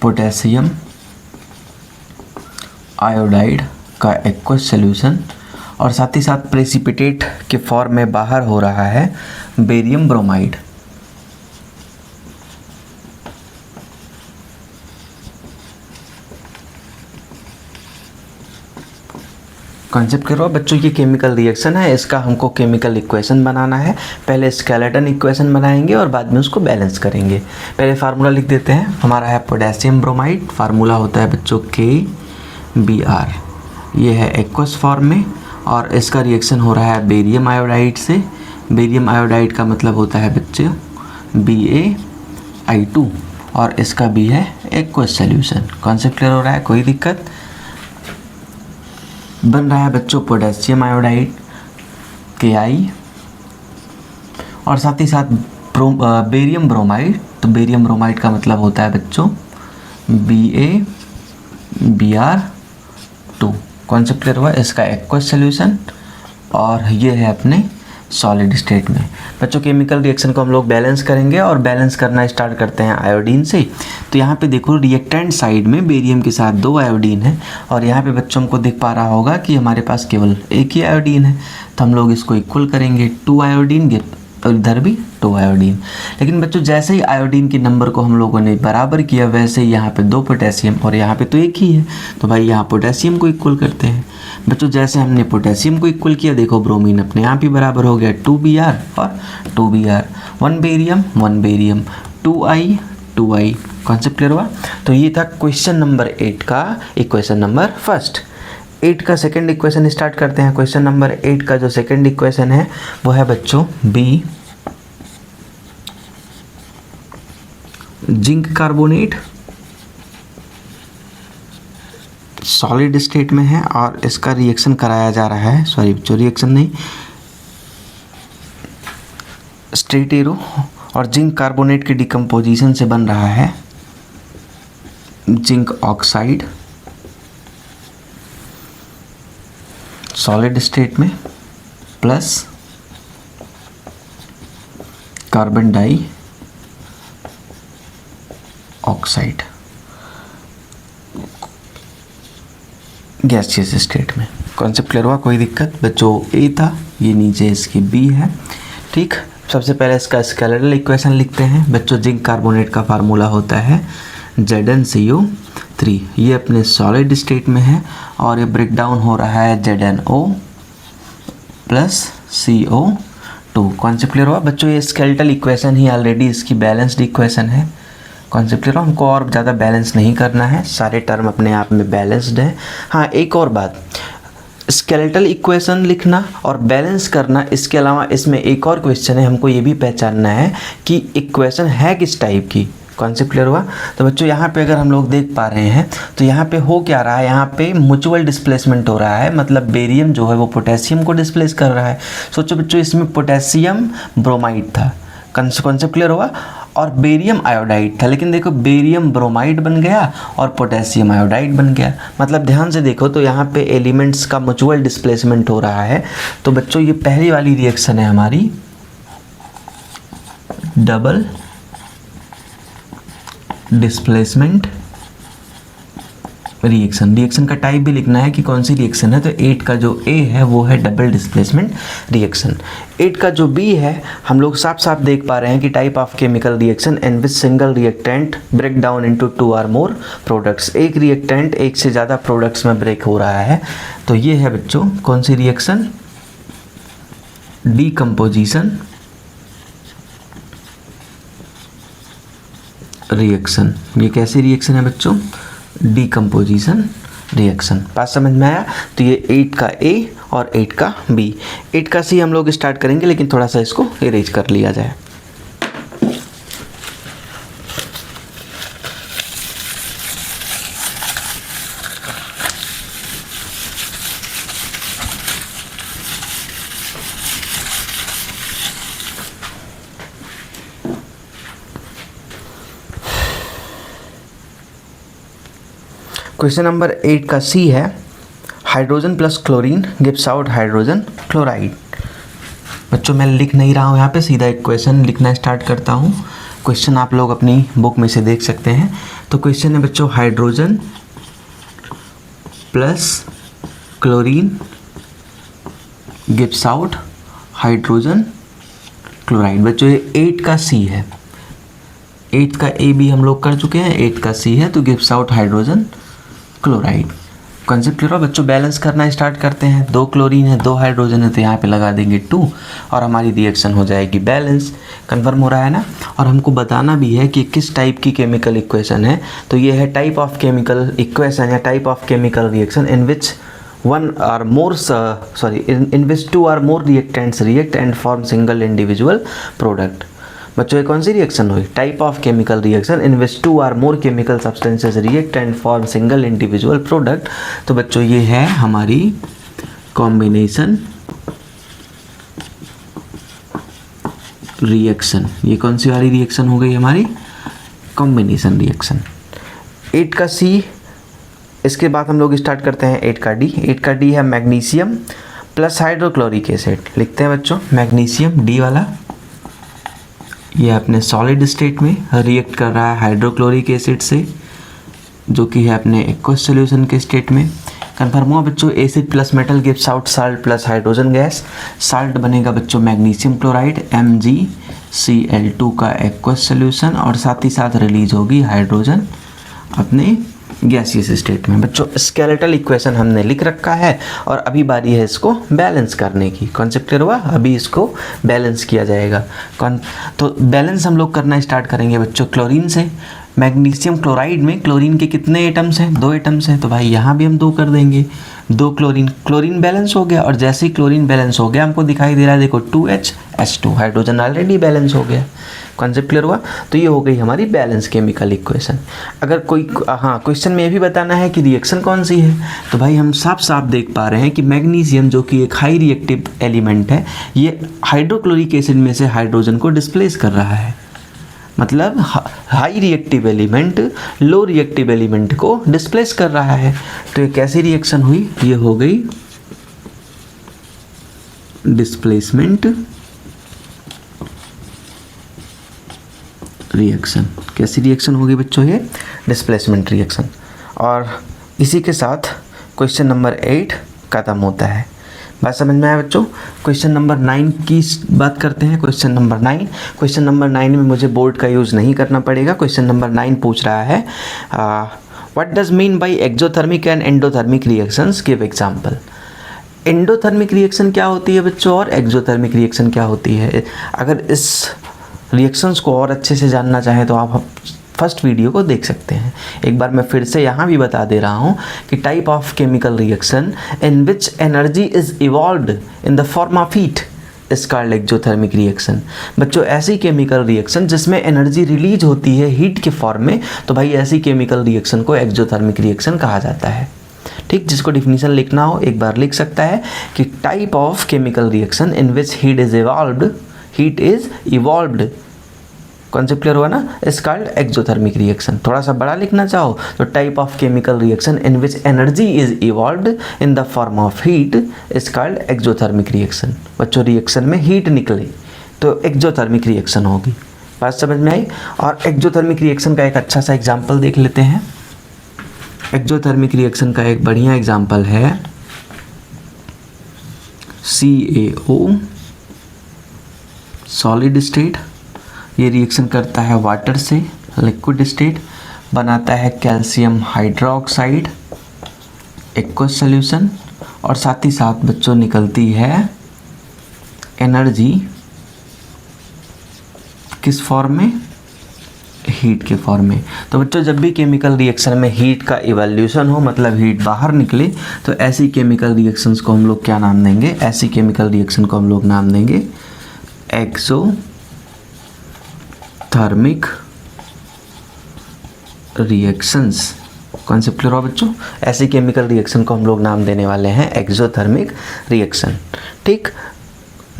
[SPEAKER 1] पोटेशियम आयोडाइड का एक्वस सॉल्यूशन, और साथ ही साथ प्रेसिपिटेट के फॉर्म में बाहर हो रहा है बेरियम ब्रोमाइड। कॉन्सेप्ट करो बच्चों, ये केमिकल रिएक्शन है, इसका हमको केमिकल इक्वेशन बनाना है। पहले स्केलेटन इक्वेशन बनाएंगे और बाद में उसको बैलेंस करेंगे। पहले फार्मूला लिख देते हैं। हमारा है पोटेशियम ब्रोमाइड, फार्मूला होता है बच्चों KBr, ये है एक्वस फॉर्म में, और इसका रिएक्शन हो रहा है बेरियम आयोडाइड से। बेरियम आयोडाइड का मतलब होता है बच्चों BaI2, और इसका भी है एक्वस सॉल्यूशन। कॉन्सेप्ट क्लियर हो रहा है? कोई दिक्कत? बन रहा है बच्चों पोटेशियम आयोडाइड Ki, और साथ ही साथ बेरियम ब्रोमाइड। तो बेरियम ब्रोमाइड का मतलब होता है बच्चों BaBr2। कॉन्सेप्ट क्लियर हुआ? इसका एक्वस सॉल्यूशन, और ये है अपने सॉलिड स्टेट में। बच्चों केमिकल रिएक्शन को हम लोग बैलेंस करेंगे, और बैलेंस करना स्टार्ट करते हैं आयोडीन से। तो यहाँ पे देखो रिएक्टेंट साइड में बेरियम के साथ 2 आयोडीन है, और यहाँ पे बच्चों को दिख पा रहा होगा कि हमारे पास केवल एक ही आयोडीन है। तो हम लोग इसको इक्वल करेंगे, 2 आयोडीन, और इधर भी 2 आयोडीन। लेकिन बच्चों जैसे ही आयोडीन के नंबर को हम लोगों ने बराबर किया, वैसे ही यहाँ पे 2 पोटेशियम, और यहाँ पे तो एक ही है, तो भाई यहाँ पोटेशियम को इक्वल करते हैं। बच्चों जैसे हमने पोटेशियम को इक्वल किया, देखो ब्रोमीन अपने आप ही बराबर हो गया, 2Br और 2Br, 1 barium 1 barium, 2I। Concept clear हुआ? तो ये था क्वेश्चन नंबर 8 का इक्वेशन नंबर फर्स्ट। 8 का सेकंड इक्वेशन स्टार्ट करते हैं। क्वेश्चन नंबर 8 का जो सेकंड इक्वेशन है वो है बच्चों B zinc carbonate, solid state में है, और इसका रिएक्शन कराया जा रहा है, सॉरी जो रिएक्शन नहीं, स्ट्रेट एरो, और जिंक कार्बोनेट की डिकम्पोजिशन से बन रहा है जिंक ऑक्साइड सॉलिड स्टेट में, plus carbon dioxide gaseous state में। कॉन्सेप्ट क्लियर हुआ? कोई दिक्कत? बच्चों A था, ये नीचे इसकी B है। ठीक, सबसे पहले इसका स्केलेटल इक्वेशन लिखते हैं। बच्चों जिंक कार्बोनेट का फार्मूला होता है ZnCO3, ये अपने सॉलिड स्टेट में है, और ये ब्रेक डाउन हो रहा है ZnO plus CO2। Concept clear हुआ? बच्चों ये स्केलेटल इक्वेशन ही ऑलरेडी इसकी बैलेंस्ड इक्वेशन है। कॉन्सेप्ट क्लियर हुआ? हमको और ज़्यादा बैलेंस नहीं करना है, सारे टर्म अपने आप में बैलेंस्ड है। हाँ एक और बात, स्केलेटल इक्वेशन लिखना और बैलेंस करना, इसके अलावा इसमें एक और क्वेश्चन है, हमको ये भी पहचानना है कि इक्वेशन है किस टाइप की। कॉन्सेप्ट क्लियर हुआ? तो बच्चों यहाँ पे अगर हम लोग देख पा रहे हैं तो यहाँ पे हो क्या रहा है, यहाँ पे म्यूचुअल डिस्प्लेसमेंट हो रहा है, मतलब बेरियम जो है वो पोटेशियम को डिस्प्लेस कर रहा है। सोचो बच्चों इसमें पोटेशियम ब्रोमाइड था, कॉन्सेप्ट क्लियर हुआ, और बेरियम आयोडाइड था, लेकिन देखो बेरियम ब्रोमाइड बन गया और पोटेशियम आयोडाइड बन गया। मतलब ध्यान से देखो तो यहाँ पे एलिमेंट्स का म्यूचुअल डिस्प्लेसमेंट हो रहा है। तो बच्चों ये पहली वाली रिएक्शन है हमारी डबल डिस्प्लेसमेंट रिएक्शन। रिएक्शन का टाइप भी लिखना है कि कौन सी रिएक्शन है। तो 8 का जो A है वो है डबल डिस्प्लेसमेंट रिएक्शन। 8 का जो B है हम लोग साफ साफ देख पा रहे हैं कि type of chemical reaction in which single reactant break down into 2 और मोर प्रोडक्ट्स। एक रिएक्टेंट एक से ज़्यादा प्रोडक्ट्स में ब्रेक हो रहा है। तो ये है बच्चों कौन सी रिएक्शन, डीकम्पोजिशन रिएक्शन। ये कैसी रिएक्शन है बच्चों? Decomposition reaction. बात समझ में आया? तो ये 8 का ए और 8 का बी। 8 का सी हम लोग स्टार्ट करेंगे, लेकिन थोड़ा सा इसको इरेज कर लिया जाए। क्वेश्चन नंबर 8 का सी है, hydrogen plus chlorine gives out hydrogen chloride. बच्चों मैं लिख नहीं रहा हूँ यहाँ पे, सीधा एक क्वेश्चन लिखना स्टार्ट करता हूँ। क्वेश्चन आप लोग अपनी बुक में से देख सकते हैं। तो क्वेश्चन है बच्चों, hydrogen plus chlorine gives out hydrogen chloride. बच्चों ये 8 का सी है, 8 का ए बी हम लोग कर चुके हैं, 8 का सी है तो gives out hydrogen chloride. Concept clear हो बच्चों? बैलेंस करना स्टार्ट करते हैं। 2 क्लोरीन है, 2 हाइड्रोजन है, तो यहाँ पे लगा देंगे 2 और हमारी रिएक्शन हो जाएगी बैलेंस। कन्फर्म हो रहा है ना? और हमको बताना भी है कि किस टाइप की केमिकल इक्वेशन है। तो ये है टाइप ऑफ केमिकल इक्वेशन या type of chemical reaction in which in which 2 or more reactants react and form single individual product। बच्चों ये कौन सी रिएक्शन हुई? Type of chemical reaction in which 2 or more chemical substances react and form single individual product। तो बच्चों ये है हमारी combination reaction. ये कौन सी वाली रिएक्शन हो गई हमारी? Combination reaction. 8 का सी। इसके बाद हम लोग स्टार्ट करते हैं 8 का डी। 8 का डी है मैग्नीशियम प्लस हाइड्रोक्लोरिक एसिड। लिखते हैं बच्चों मैग्नीशियम डी वाला, ये अपने सॉलिड स्टेट में रिएक्ट कर रहा है हाइड्रोक्लोरिक एसिड से, जो कि है अपने एक्वस सॉल्यूशन के स्टेट में। कन्फर्म हुआ बच्चों? Acid plus metal gives out salt plus hydrogen gas. Salt बनेगा बच्चों मैग्नीशियम क्लोराइड MgCl2 का एक्वस सॉल्यूशन, और साथ ही साथ रिलीज होगी हाइड्रोजन अपने गैसियस स्टेट में। बच्चों स्केलेटल इक्वेशन हमने लिख रखा है और अभी बारी है इसको बैलेंस करने की। कॉन्सेप्ट क्लियर हुआ? अभी इसको बैलेंस किया जाएगा। तो बैलेंस हम लोग करना स्टार्ट करेंगे बच्चों क्लोरीन से। मैग्नीशियम क्लोराइड में क्लोरीन के कितने एटम्स हैं? 2 एटम्स हैं, तो भाई यहाँ भी हम 2 कर देंगे। 2 क्लोरीन बैलेंस हो गया, और जैसे ही क्लोरीन बैलेंस हो गया हमको दिखाई दे रहा है देखो 2H2 हाइड्रोजन ऑलरेडी बैलेंस हो गया। कॉन्सेप्ट क्लियर हुआ? तो ये हो गई हमारी बैलेंस केमिकल इक्वेशन। अगर कोई क्वेश्चन में ये भी बताना है कि रिएक्शन कौन सी है, तो भाई हम साफ साफ देख पा रहे हैं कि मैग्नीशियम जो कि एक हाई रिएक्टिव एलिमेंट है, ये हाइड्रोक्लोरिक एसिड में से हाइड्रोजन को डिस्प्लेस कर रहा है। मतलब हाई रिएक्टिव एलिमेंट लो रिएक्टिव एलिमेंट को डिस्प्लेस कर रहा है। तो ये कैसी रिएक्शन हुई? ये हो गई डिस्प्लेसमेंट रिएक्शन। कैसी रिएक्शन होगी बच्चों? ये डिस्प्लेसमेंट रिएक्शन। और इसी के साथ क्वेश्चन नंबर 8 खत्म होता है। बात समझ में आया बच्चों? क्वेश्चन नंबर 9 की बात करते हैं। क्वेश्चन नंबर 9 में मुझे बोर्ड का यूज़ नहीं करना पड़ेगा। क्वेश्चन नंबर 9 पूछ रहा है what does mean by exothermic and endothermic reactions, give example. Endothermic reaction क्या होती है बच्चों और एक्सोथर्मिक रिएक्शन क्या होती है? अगर इस रिएक्शंस को और अच्छे से जानना चाहें तो आप फर्स्ट वीडियो को देख सकते हैं। एक बार मैं फिर से यहाँ भी बता दे रहा हूँ कि type of chemical reaction in which energy is evolved in the form of heat is called exothermic reaction. बच्चों ऐसी केमिकल रिएक्शन जिसमें एनर्जी रिलीज होती है हीट के फॉर्म में, तो भाई ऐसी केमिकल रिएक्शन को एक्सोथर्मिक रिएक्शन कहा जाता है। ठीक, जिसको डिफिनीशन लिखना हो एक बार लिख सकता है कि type of chemical reaction in which heat is evolved. Concept clear हुआ ना? Is called exothermic reaction. थोड़ा सा बड़ा लिखना चाहो तो type of chemical reaction in which energy is evolved in the form of heat is called exothermic reaction. बच्चों reaction में हीट निकले तो एक्सोथर्मिक रिएक्शन होगी। बात समझ में आई? और एक्सोथर्मिक रिएक्शन का एक अच्छा सा एग्जाम्पल देख लेते हैं। एक्सोथर्मिक रिएक्शन का एक बढ़िया एग्जाम्पल है CaO सॉलिड स्टेट। ये रिएक्शन करता है वाटर से लिक्विड स्टेट, बनाता है कैल्शियम हाइड्रोक्साइड एक्वस सॉल्यूशन, और साथ ही साथ बच्चों निकलती है एनर्जी किस फॉर्म में, हीट के फॉर्म में। तो बच्चों जब भी केमिकल रिएक्शन में हीट का इवोल्यूशन हो, मतलब हीट बाहर निकले, तो ऐसी केमिकल रिएक्शंस को हम लोग क्या नाम देंगे, ऐसी केमिकल रिएक्शन को हम लोग नाम देंगे एक्सोथर्मिक रिएक्शंस। कॉन्सेप्ट क्लियर हो बच्चों, ऐसी केमिकल रिएक्शन को हम लोग नाम देने वाले हैं एक्सोथर्मिक रिएक्शन। ठीक,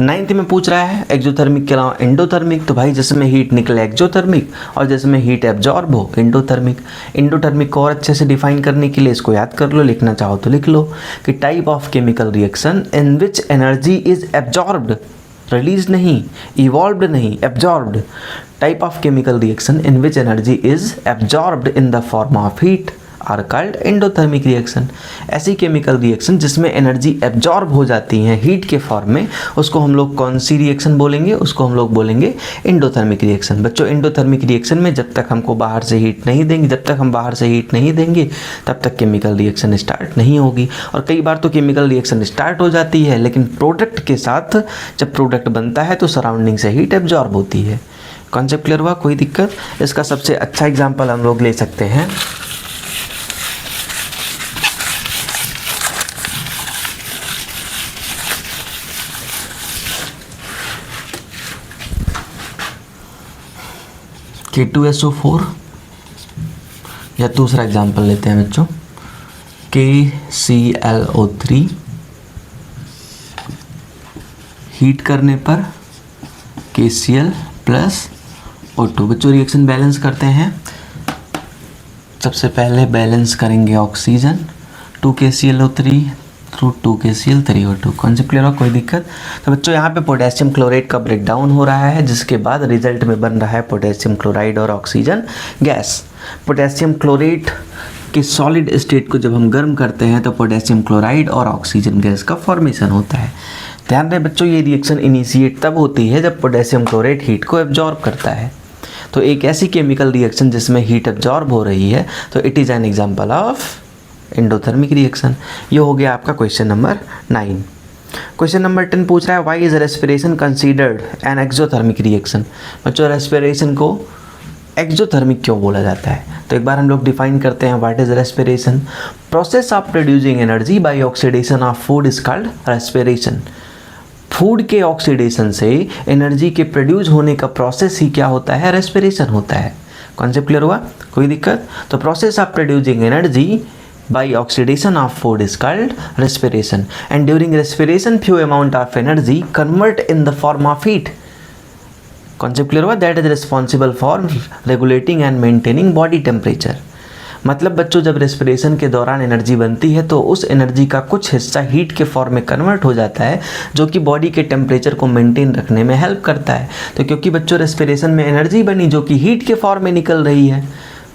[SPEAKER 1] 9th में पूछ रहा है एक्सोथर्मिक के अलावा एंडोथर्मिक, तो भाई जिसमें हीट निकले एक्सोथर्मिक और जिसमें हीट एब्जॉर्ब हो एंडोथर्मिक। एंडोथर्मिक को और अच्छे से डिफाइन करने के लिए इसको याद कर लो, लिखना चाहो तो लिख लो कि type of chemical reaction in which energy is absorbed, released नहीं, इवॉल्व्ड नहीं, absorbed. Type of chemical reaction in which energy is absorbed in the form of heat are called endothermic reaction. ऐसी केमिकल रिएक्शन जिसमें energy absorb हो जाती हैं heat के form में, उसको हम लोग कौन सी रिएक्शन बोलेंगे, उसको हम लोग बोलेंगे एंडोथर्मिक रिएक्शन। बच्चों एंडोथर्मिक रिएक्शन में जब तक हमको बाहर से हीट नहीं देंगे, जब तक हम बाहर से हीट नहीं देंगे तब तक केमिकल रिएक्शन स्टार्ट नहीं होगी। और कई बार तो केमिकल रिएक्शन स्टार्ट हो जाती है, लेकिन प्रोडक्ट के साथ जब प्रोडक्ट बनता है तो सराउंडिंग से हीट एब्जॉर्ब होती है। कॉन्सेप्ट क्लियर हुआ, कोई दिक्कत। इसका सबसे अच्छा एग्जाम्पल हम लोग ले सकते हैं K2SO4, या दूसरा एग्जाम्पल लेते हैं बच्चों KClO3 हीट करने पर KCl प्लस O2। बच्चों रिएक्शन बैलेंस करते हैं। सबसे पहले बैलेंस करेंगे oxygen 2KClO3 through 2KCl3O2। Concept clear हो, कोई दिक्कत। तो बच्चों यहाँ पे पोटेशियम क्लोराइड का ब्रेक डाउन हो रहा है, जिसके बाद रिजल्ट में बन रहा है पोटेशियम क्लोराइड और ऑक्सीजन गैस। पोटेशियम क्लोराइड के सॉलिड स्टेट को जब हम गर्म करते हैं तो पोटेशियम क्लोराइड और ऑक्सीजन गैस का फॉर्मेशन होता है। ध्यान रहे बच्चों, ये रिएक्शन इनिशिएट तब होती है जब पोटेशियम क्लोराइड हीट को एब्जॉर्ब करता है। तो एक ऐसी केमिकल रिएक्शन जिसमें हीट एब्जॉर्ब हो रही है, तो it is an example of endothermic reaction. ये हो गया आपका क्वेश्चन नंबर 9। क्वेश्चन नंबर 10 पूछ रहा है why is respiration considered an exothermic reaction. बच्चों रेस्पिरेशन को एक्सोथर्मिक क्यों बोला जाता है, तो एक बार हम लोग डिफाइन करते हैं what is respiration. Process of producing energy by oxidation of food is called respiration. Food के ऑक्सीडेशन से एनर्जी के प्रोड्यूस होने का प्रोसेस ही क्या होता है, रेस्पिरेशन होता है। कॉन्सेप्ट क्लियर हुआ, कोई दिक्कत। तो process of producing energy by oxidation of food is called respiration, and during respiration few amount of energy convert in the form of heat। concept clear हुआ, that is responsible for regulating and maintaining body temperature। मतलब बच्चों जब respiration के दौरान energy बनती है तो उस एनर्जी का कुछ हिस्सा हीट के फॉर्म में कन्वर्ट हो जाता है, जो कि बॉडी के टेम्परेचर को मेंटेन रखने में हेल्प करता है। तो क्योंकि बच्चों रेस्पिरेशन में एनर्जी बनी जो कि हीट के फॉर्म में निकल रही है,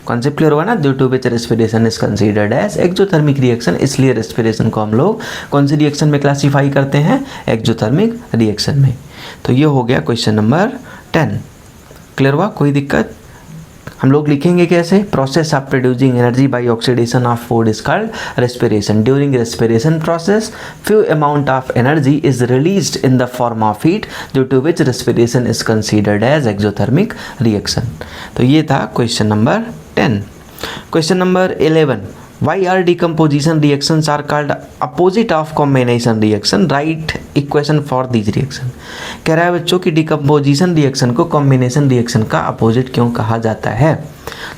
[SPEAKER 1] कॉन्सेप्ट क्लियर हुआ ना, due to which respiration is considered as exothermic reaction. इसलिए रेस्पिरेशन को हम लोग कौन सी रिएक्शन में क्लासीफाई करते हैं, एक्सोथर्मिक रिएक्शन में। तो ये हो गया क्वेश्चन नंबर 10। क्लियर हुआ, कोई दिक्कत। हम लोग लिखेंगे कैसे, process of producing energy by oxidation of food is called respiration. During respiration process few amount of energy is released in the form of heat due to which respiration is considered as exothermic reaction. तो ये था question number 10। Question number 11, why are decomposition reactions are called opposite of combination reaction, write equation for these reaction. कह रहा है बच्चों कि decomposition reaction को combination reaction का अपोजिट क्यों कहा जाता है।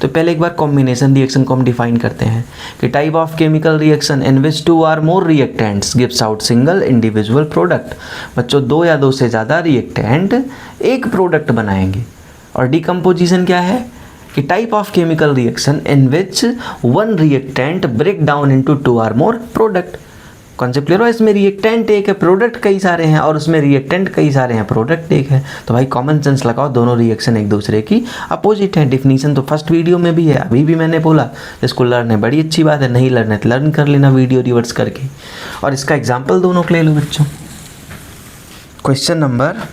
[SPEAKER 1] तो पहले एक बार कॉम्बिनेशन रिएक्शन को हम डिफाइन करते हैं कि type of chemical reaction in which 2 or more reactants gives out single individual product. बच्चों 2 या 2 से ज़्यादा रिएक्टेंट एक प्रोडक्ट बनाएंगे। और डिकम्पोजिशन क्या है कि type of chemical reaction in which 1 reactant break down into 2 or more product. Concept clear हो, इसमें रिएक्टेंट एक है, प्रोडक्ट कई सारे हैं, और उसमें रिएक्टेंट कई सारे हैं, प्रोडक्ट एक है। तो भाई कॉमन सेंस लगाओ, दोनों रिएक्शन एक दूसरे की अपोजिट है। डिफिनीशन तो फर्स्ट वीडियो में भी है, अभी भी मैंने बोला। इसको लर्न है, बड़ी अच्छी बात है, नहीं लर्न है तो लर्न कर लेना वीडियो रिवर्स करके। और इसका एग्जाम्पल दोनों को ले लो बच्चों। क्वेश्चन नंबर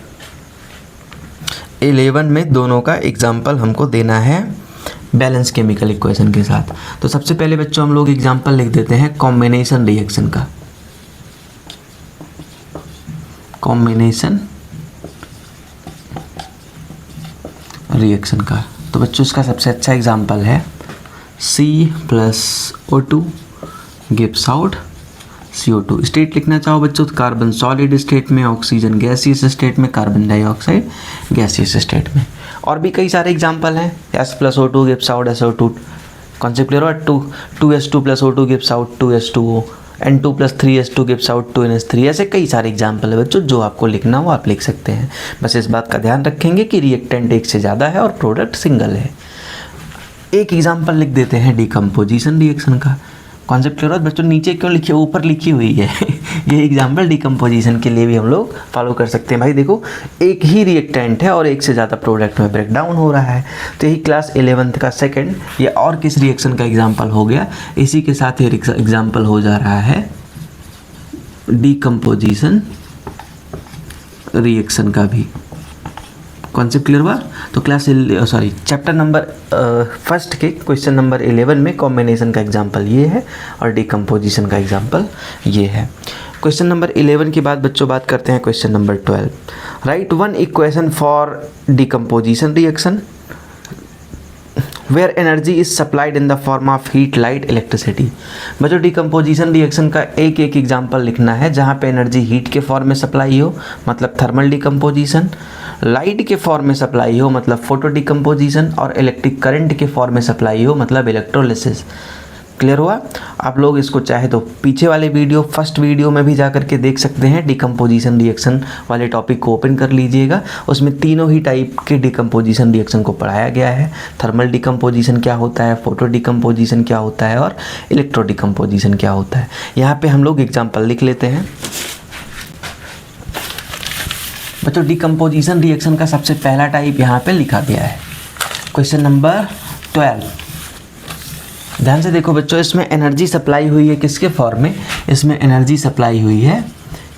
[SPEAKER 1] 11 में दोनों का एग्जाम्पल हमको देना है बैलेंस केमिकल इक्वेशन के साथ। तो सबसे पहले बच्चों हम लोग एग्जाम्पल लिख देते हैं कॉम्बिनेशन रिएक्शन का। कॉम्बिनेशन रिएक्शन का। तो बच्चों इसका सबसे अच्छा एग्जांपल है C+O2 gives out CO2। State लिखना चाहो बच्चों तो कार्बन सॉलिड स्टेट में, ऑक्सीजन गैसियस स्टेट में, कार्बन डाइऑक्साइड गैसियस स्टेट में। और भी कई सारे एग्जांपल हैं। S+O2 gives out SO2, concept clear हुआ। 2S2+O2 gives out 2S2O, N2+3S2 gives out 2NH3। ऐसे कई सारे एग्जाम्पल है बच्चों, जो आपको लिखना हो आप लिख सकते हैं। बस इस बात का ध्यान रखेंगे कि रिएक्टेंट एक से ज़्यादा है और प्रोडक्ट सिंगल है। एक एग्जाम्पल लिख देते हैं डिकम्पोजिशन रिएक्शन का। कॉन्सेप्ट क्लियर हुआ बच्चों। नीचे क्यों लिखी, ऊपर लिखी हुई है ये एग्जाम्पल डिकम्पोजिशन के लिए भी हम लोग फॉलो कर सकते हैं। भाई देखो, एक ही रिएक्टेंट है और एक से ज़्यादा प्रोडक्ट में ब्रेक डाउन हो रहा है। तो यही क्लास 11th का सेकंड ये और किस रिएक्शन का एग्जाम्पल हो गया। इसी के साथ ये एग्जाम्पल हो जा रहा है डिकम्पोजिशन रिएक्शन का भी। कॉन्सेप्ट क्लियर हुआ। तो चैप्टर नंबर फर्स्ट के क्वेश्चन नंबर 11 में कॉम्बिनेशन का एग्जांपल ये है और डिकम्पोजिशन का एग्जांपल ये है। क्वेश्चन नंबर 11 के बाद बच्चों बात करते हैं question number 12। Write one equation for decomposition reaction where energy is supplied in the form of heat, light, electricity. बच्चों डिकम्पोजिशन रिएक्शन का एक एक एग्जाम्पल लिखना है जहाँ पे एनर्जी हीट के फॉर्म में सप्लाई हो, मतलब थर्मल डिकम्पोजिशन, लाइट के फॉर्म में सप्लाई हो, मतलब फोटो डिकम्पोजिशन, और इलेक्ट्रिक करंट के फॉर्म में सप्लाई हो, मतलब इलेक्ट्रोलिसिस। क्लियर हुआ। आप लोग इसको चाहे तो पीछे वाले वीडियो, फर्स्ट वीडियो में भी जा करके देख सकते हैं। डिकम्पोजिशन रिएक्शन वाले टॉपिक को ओपन कर लीजिएगा, उसमें तीनों ही टाइप के डिकम्पोजिशन रिएक्शन को पढ़ाया गया है। थर्मल डिकम्पोजिशन क्या होता है, फोटो डिकम्पोजिशन क्या होता है, और इलेक्ट्रो डिकम्पोजिशन क्या होता है। यहाँ पे हम लोग एग्जाम्पल लिख लेते हैं। बच्चों डिकम्पोजिशन रिएक्शन का सबसे पहला टाइप यहाँ पे लिखा गया है, क्वेश्चन नंबर 12। ध्यान से देखो बच्चों, इसमें एनर्जी सप्लाई हुई है किसके फॉर्म में, इसमें एनर्जी सप्लाई हुई है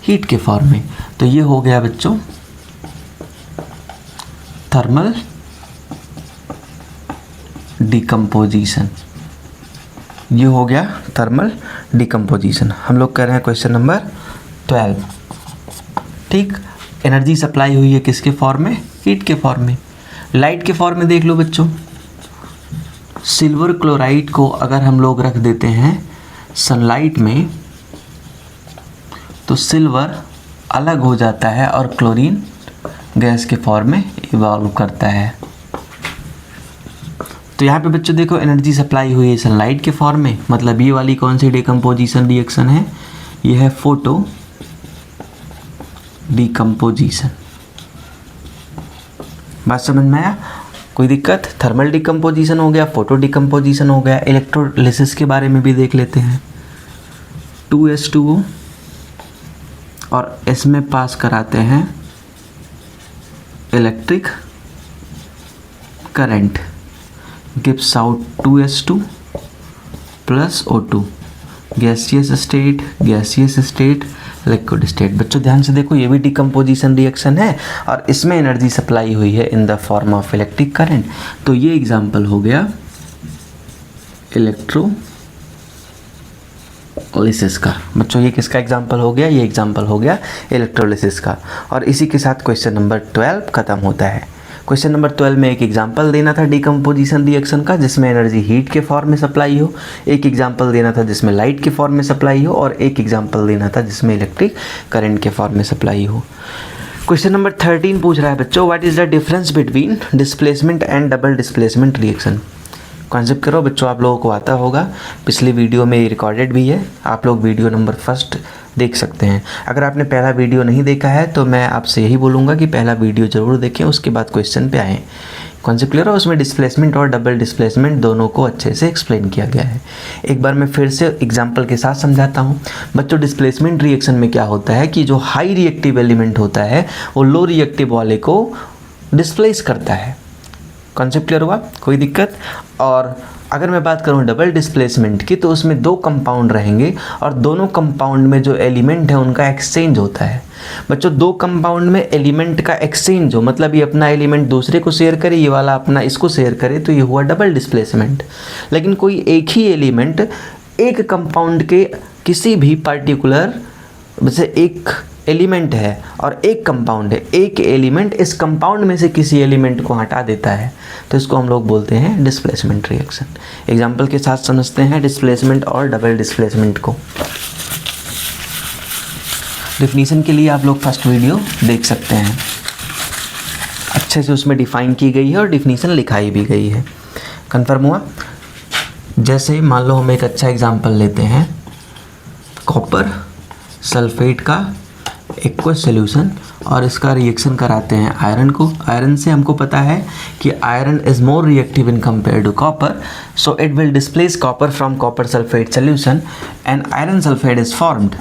[SPEAKER 1] हीट के फॉर्म में। तो ये हो गया बच्चों थर्मल डिकम्पोजिशन, ये हो गया थर्मल डिकम्पोजिशन। हम लोग कर रहे हैं क्वेश्चन नंबर 12। ठीक, एनर्जी सप्लाई हुई है किसके फॉर्म में, हीट के फॉर्म में। लाइट के फॉर्म में देख लो बच्चों, सिल्वर क्लोराइड को अगर हम लोग रख देते हैं सनलाइट में तो सिल्वर अलग हो जाता है और क्लोरीन गैस के फॉर्म में इवॉल्व करता है। तो यहाँ पे बच्चों देखो एनर्जी सप्लाई हुई है सनलाइट के फॉर्म में, मतलब ये वाली कौन सी डिकम्पोजिशन रिएक्शन है, ये है फोटो डिकम्पोजिशन। बात समझ में आया, कोई दिक्कत। थर्मल डिकम्पोजिशन हो गया, फोटो डिकम्पोजिशन हो गया। इलेक्ट्रोलिसिस के बारे में भी देख लेते हैं। 2S2O और इसमें पास कराते हैं electric current, gives out 2S2 plus O2, gaseous state, liquid state. बच्चों ध्यान से देखो, ये भी डिकम्पोजिशन रिएक्शन है और इसमें एनर्जी सप्लाई हुई है इन the form of electric current. तो ये एग्जांपल हो गया इलेक्ट्रोलिसिस का। बच्चों ये किसका एग्जांपल हो गया, ये एग्जांपल हो गया इलेक्ट्रोलिसिस का। और इसी के साथ क्वेश्चन नंबर 12 खत्म होता है। क्वेश्चन नंबर 12 में एक एग्जांपल देना था डिकम्पोजिशन रिएक्शन का जिसमें एनर्जी हीट के फॉर्म में सप्लाई हो, एक एग्जांपल देना था जिसमें लाइट के फॉर्म में सप्लाई हो, और एक एग्जांपल देना था जिसमें इलेक्ट्रिक करंट के फॉर्म में सप्लाई हो। क्वेश्चन नंबर 13 पूछ रहा है बच्चों, what is the difference between displacement and double displacement reaction. Concept करो बच्चों, आप लोगों को आता होगा, पिछली वीडियो में रिकॉर्डेड भी है, आप लोग वीडियो नंबर फर्स्ट देख सकते हैं। अगर आपने पहला वीडियो नहीं देखा है तो मैं आपसे यही बोलूँगा कि पहला वीडियो ज़रूर देखें, उसके बाद क्वेश्चन पे आएँ। कॉन्सेप्ट क्लियर हो, उसमें डिस्प्लेसमेंट और डबल डिस्प्लेसमेंट दोनों को अच्छे से एक्सप्लेन किया गया है। एक बार मैं फिर से एग्जांपल के साथ समझाता हूँ। बच्चों डिस्प्लेसमेंट रिएक्शन में क्या होता है कि जो हाई रिएक्टिव एलिमेंट होता है वो लो रिएक्टिव वाले को डिस्प्लेस करता है। कॉन्सेप्ट क्लियर हुआ, कोई दिक्कत। और अगर मैं बात करूं डबल डिस्प्लेसमेंट की तो उसमें दो कंपाउंड रहेंगे और दोनों कंपाउंड में जो एलिमेंट है उनका एक्सचेंज होता है। बच्चों दो कंपाउंड में एलिमेंट का एक्सचेंज हो, मतलब ये अपना एलिमेंट दूसरे को शेयर करे, ये वाला अपना इसको शेयर करे, तो ये हुआ डबल डिस्प्लेसमेंट। लेकिन कोई एक ही एलिमेंट एक कंपाउंड के किसी भी पार्टिकुलर, जैसे एक एलिमेंट है और एक कंपाउंड है, एक एलिमेंट इस कंपाउंड में से किसी एलिमेंट को हटा देता है, तो इसको हम लोग बोलते हैं डिस्प्लेसमेंट रिएक्शन। एग्जाम्पल के साथ समझते हैं डिस्प्लेसमेंट और डबल डिस्प्लेसमेंट को। डिफिनीशन के लिए आप लोग फर्स्ट वीडियो देख सकते हैं, अच्छे से उसमें डिफाइन की गई है और डिफिनीशन लिखाई भी गई है। कन्फर्म हुआ? जैसे मान लो हम एक अच्छा एग्जाम्पल लेते हैं, कॉपर सल्फेट का एक्वस सॉल्यूशन और इसका रिएक्शन कराते हैं आयरन को। आयरन से हमको पता है कि iron is more reactive in compare to copper, so it will displace copper from copper sulphate solution and iron sulphate is formed.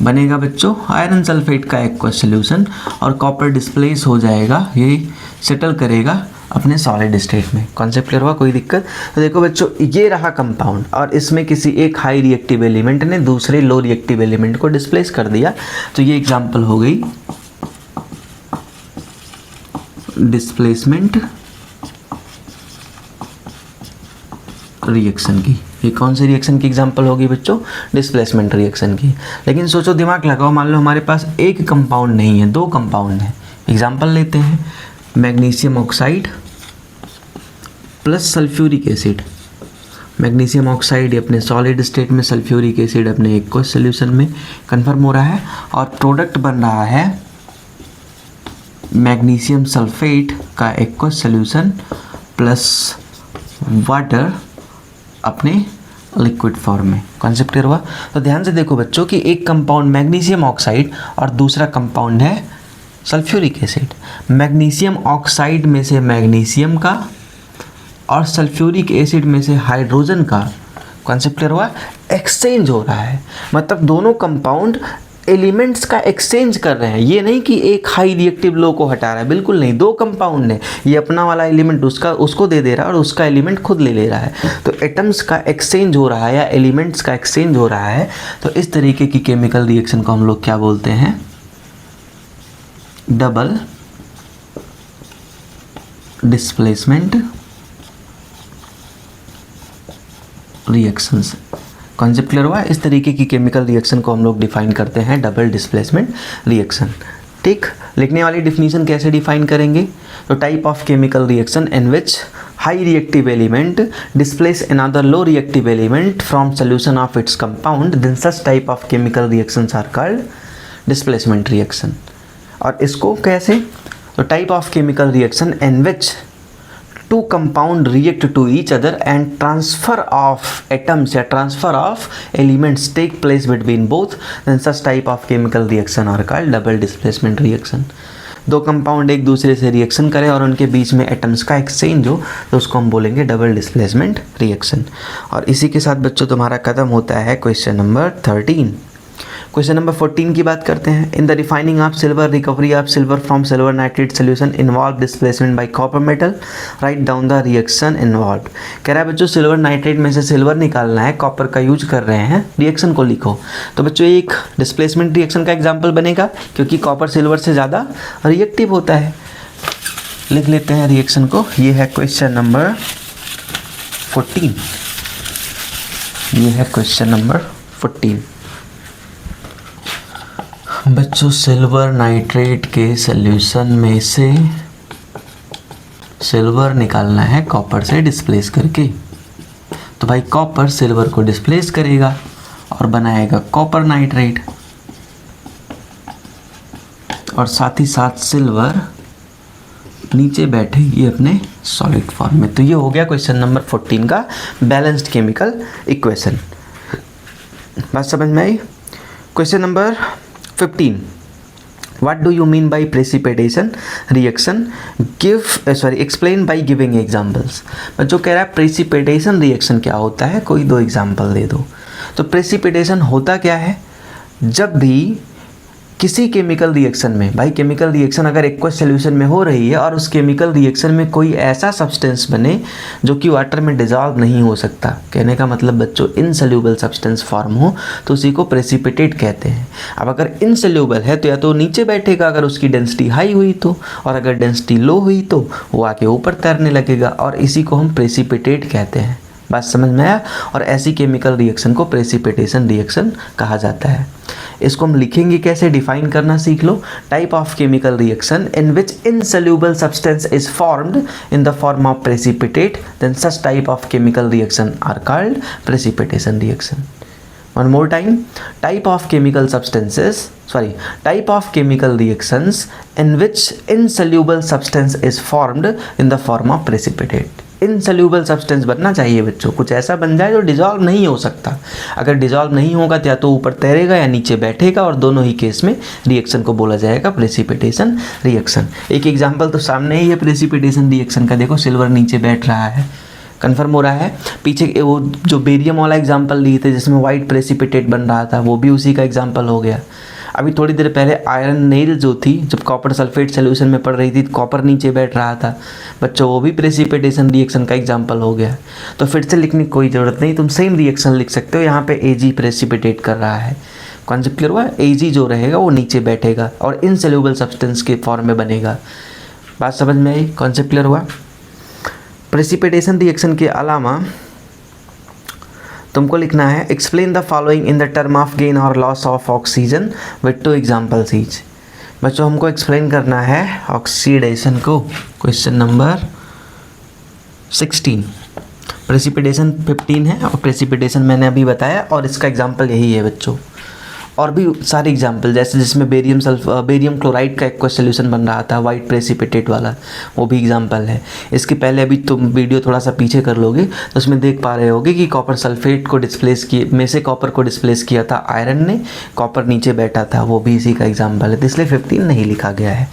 [SPEAKER 1] बनेगा बच्चों आयरन सल्फेट का एक्वस सॉल्यूशन और कॉपर डिस्प्लेस हो जाएगा, ये सेटल करेगा अपने सॉलिड स्टेट में। कॉन्सेप्ट क्लियर हुआ? कोई दिक्कत? तो देखो बच्चों, ये रहा कंपाउंड और इसमें किसी एक हाई रिएक्टिव एलिमेंट ने दूसरे लो रिएक्टिव एलिमेंट को डिस्प्लेस कर दिया, तो ये एग्जांपल हो गई डिस्प्लेसमेंट रिएक्शन की। ये कौन सी रिएक्शन की एग्जांपल होगी बच्चों? डिस्प्लेसमेंट रिएक्शन की। लेकिन सोचो, दिमाग लगाओ, मान लो हमारे पास एक कंपाउंड नहीं है, दो कंपाउंड है। एग्जांपल लेते हैं, magnesium oxide plus sulphuric acid. Magnesium oxide अपने सॉलिड स्टेट में, सल्फ्यूरिक एसिड अपने एक्वस सॉल्यूशन में। कंफर्म हो रहा है? और प्रोडक्ट बन रहा है मैग्नीशियम सल्फेट का एक्वस सॉल्यूशन प्लस वाटर अपने लिक्विड फॉर्म में। कॉन्सेप्ट क्लियर हुआ? तो ध्यान से देखो बच्चों कि एक कंपाउंड मैग्नीशियम ऑक्साइड और दूसरा कंपाउंड है सल्फ्यूरिक एसिड। मैग्नीशियम ऑक्साइड में से मैग्नीशियम का और सल्फ्यूरिक एसिड में से हाइड्रोजन का, कॉन्सेप्ट क्लियर हुआ, एक्सचेंज हो रहा है। मतलब दोनों कंपाउंड एलिमेंट्स का एक्सचेंज कर रहे हैं। ये नहीं कि एक हाई रिएक्टिव लो को हटा रहा है, बिल्कुल नहीं। दो कंपाउंड है, ये अपना वाला एलिमेंट उसको दे दे रहा है और उसका एलिमेंट खुद ले रहा है। तो एटम्स का एक्सचेंज हो रहा है या एलिमेंट्स का एक्सचेंज हो रहा है। तो इस तरीके की केमिकल रिएक्शन को हम लोग क्या बोलते हैं? Double displacement reactions. Concept clear हुआ? इस तरीके की केमिकल रिएक्शन को हम लोग डिफाइन करते हैं डबल डिस्प्लेसमेंट रिएक्शन। ठीक, लिखने वाली डिफिनीशन कैसे डिफाइन करेंगे? तो type of chemical reaction in which high reactive element displace another low reactive element from solution of its compound, then such type of chemical reactions are called displacement reaction. और इसको कैसे? तो type of chemical reaction in which two compound react to each other and transfer of atoms या transfer of elements take place between both, then such type of chemical reaction are called double displacement reaction. दो compound एक दूसरे से reaction करें और उनके बीच में atoms का एक्सचेंज हो, तो उसको हम बोलेंगे डबल डिस्प्लेसमेंट रिएक्शन। और इसी के साथ बच्चों तुम्हारा खत्म होता है क्वेश्चन नंबर 13। क्वेश्चन नंबर 14 की बात करते हैं। In the refining of silver, recovery of silver from silver nitrate solution involve displacement bye copper metal, write down the reaction involve. कह रहा है बच्चों सिल्वर नाइट्रेट में से सिल्वर निकालना है, कॉपर का यूज कर रहे हैं, रिएक्शन को लिखो। तो बच्चों एक डिस्प्लेसमेंट रिएक्शन का एग्जाम्पल बनेगा, क्योंकि कॉपर सिल्वर से ज़्यादा रिएक्टिव होता है। लिख लेते हैं रिएक्शन को। ये है क्वेश्चन नंबर 14। ये है क्वेश्चन नंबर 14। बच्चों सिल्वर नाइट्रेट के सॉल्यूशन में से सिल्वर निकालना है कॉपर से डिस्प्लेस करके। तो भाई कॉपर सिल्वर को डिस्प्लेस करेगा और बनाएगा कॉपर नाइट्रेट, और साथ ही साथ सिल्वर नीचे बैठेगी अपने सॉलिड फॉर्म में। तो ये हो गया क्वेश्चन नंबर 14 का बैलेंस्ड केमिकल इक्वेशन। बात समझ में आई? Question number 15. What do you mean by precipitation reaction? Explain by giving examples. बच्चों कह रहा है precipitation reaction क्या होता है, कोई दो एग्जाम्पल दे दो। तो precipitation होता क्या है? जब भी किसी केमिकल रिएक्शन में, भाई केमिकल रिएक्शन अगर एक्वस सॉल्यूशन में हो रही है और उस केमिकल रिएक्शन में कोई ऐसा सब्सटेंस बने जो कि वाटर में डिजॉल्व नहीं हो सकता, कहने का मतलब बच्चों इनसोल्यूबल सब्सटेंस फॉर्म हो, तो उसी को प्रेसिपिटेट कहते हैं। अब अगर इनसोल्यूबल है तो या तो नीचे बैठेगा अगर उसकी डेंसिटी हाई हुई तो, और अगर डेंसिटी लो हुई तो वो आके ऊपर तैरने लगेगा, और इसी को हम प्रेसिपिटेट कहते हैं। बात समझ में आया? और ऐसी केमिकल रिएक्शन को प्रेसिपिटेशन रिएक्शन कहा जाता है। इसको हम लिखेंगे कैसे, डिफाइन करना सीख लो। Type of chemical reaction in which insoluble substance is formed in the form of precipitate, then such type of chemical reaction are called precipitation reaction. One more time, type of chemical reactions in which insoluble substance is formed in the form of precipitate। Insoluble substance बनना चाहिए बच्चों, कुछ ऐसा बन जाए जो dissolve नहीं हो सकता। अगर डिजॉल्व नहीं होगा तो या तो ऊपर तैरेगा या नीचे बैठेगा, और दोनों ही केस में रिएक्शन को बोला जाएगा प्रेसिपिटेशन रिएक्शन। एक एग्जांपल तो सामने ही है प्रेसिपिटेशन रिएक्शन का, देखो सिल्वर नीचे बैठ रहा है, कन्फर्म हो रहा है। पीछे वो जो बेरियम वाला एग्जांपल लिए थे जिसमें वाइट प्रेसिपिटेट बन रहा था, वो भी उसी का एग्जांपल हो गया। अभी थोड़ी देर पहले आयरन नेल जो थी, जब कॉपर सल्फेट सोल्यूशन में पड़ रही थी, कॉपर नीचे बैठ रहा था बच्चों, वो भी प्रेसिपिटेशन रिएक्शन का एग्जांपल हो गया। तो फिर से लिखने की कोई ज़रूरत नहीं, तुम सेम रिएक्शन लिख सकते हो। यहाँ पे Ag प्रेसिपिटेट कर रहा है, कॉन्सेप्ट क्लियर हुआ। Ag जो रहेगा वो नीचे बैठेगा और इनसोल्यूबल सब्सटेंस के फॉर्म में बनेगा। बात समझ में आई, कॉन्सेप्ट क्लियर हुआ। प्रेसिपिटेशन रिएक्शन के अलावा तुमको लिखना है explain the following in the term of gain और loss of oxygen with 2 examples each. बच्चों हमको एक्सप्लेन करना है ऑक्सीडेशन को। क्वेश्चन नंबर 16, प्रेसिपिटेशन 15 है और प्रेसिपिटेशन मैंने अभी बताया, और इसका एग्जाम्पल यही है बच्चों। और भी सारे एग्जाम्पल, जैसे जिसमें बेरियम क्लोराइड का एक्वा सोल्यूशन बन रहा था वाइट प्रेसिपिटेट वाला, वो भी एग्जाम्पल है। इसके पहले अभी तुम वीडियो थोड़ा सा पीछे कर लोगे तो उसमें देख पा रहे होगे कि कॉपर सल्फेट को डिस्प्लेस किए में से कॉपर को डिस्प्लेस किया था आयरन ने, कॉपर नीचे बैठा था, वो भी इसी का एग्जाम्पल है। तो इसलिए 15 नहीं लिखा गया है।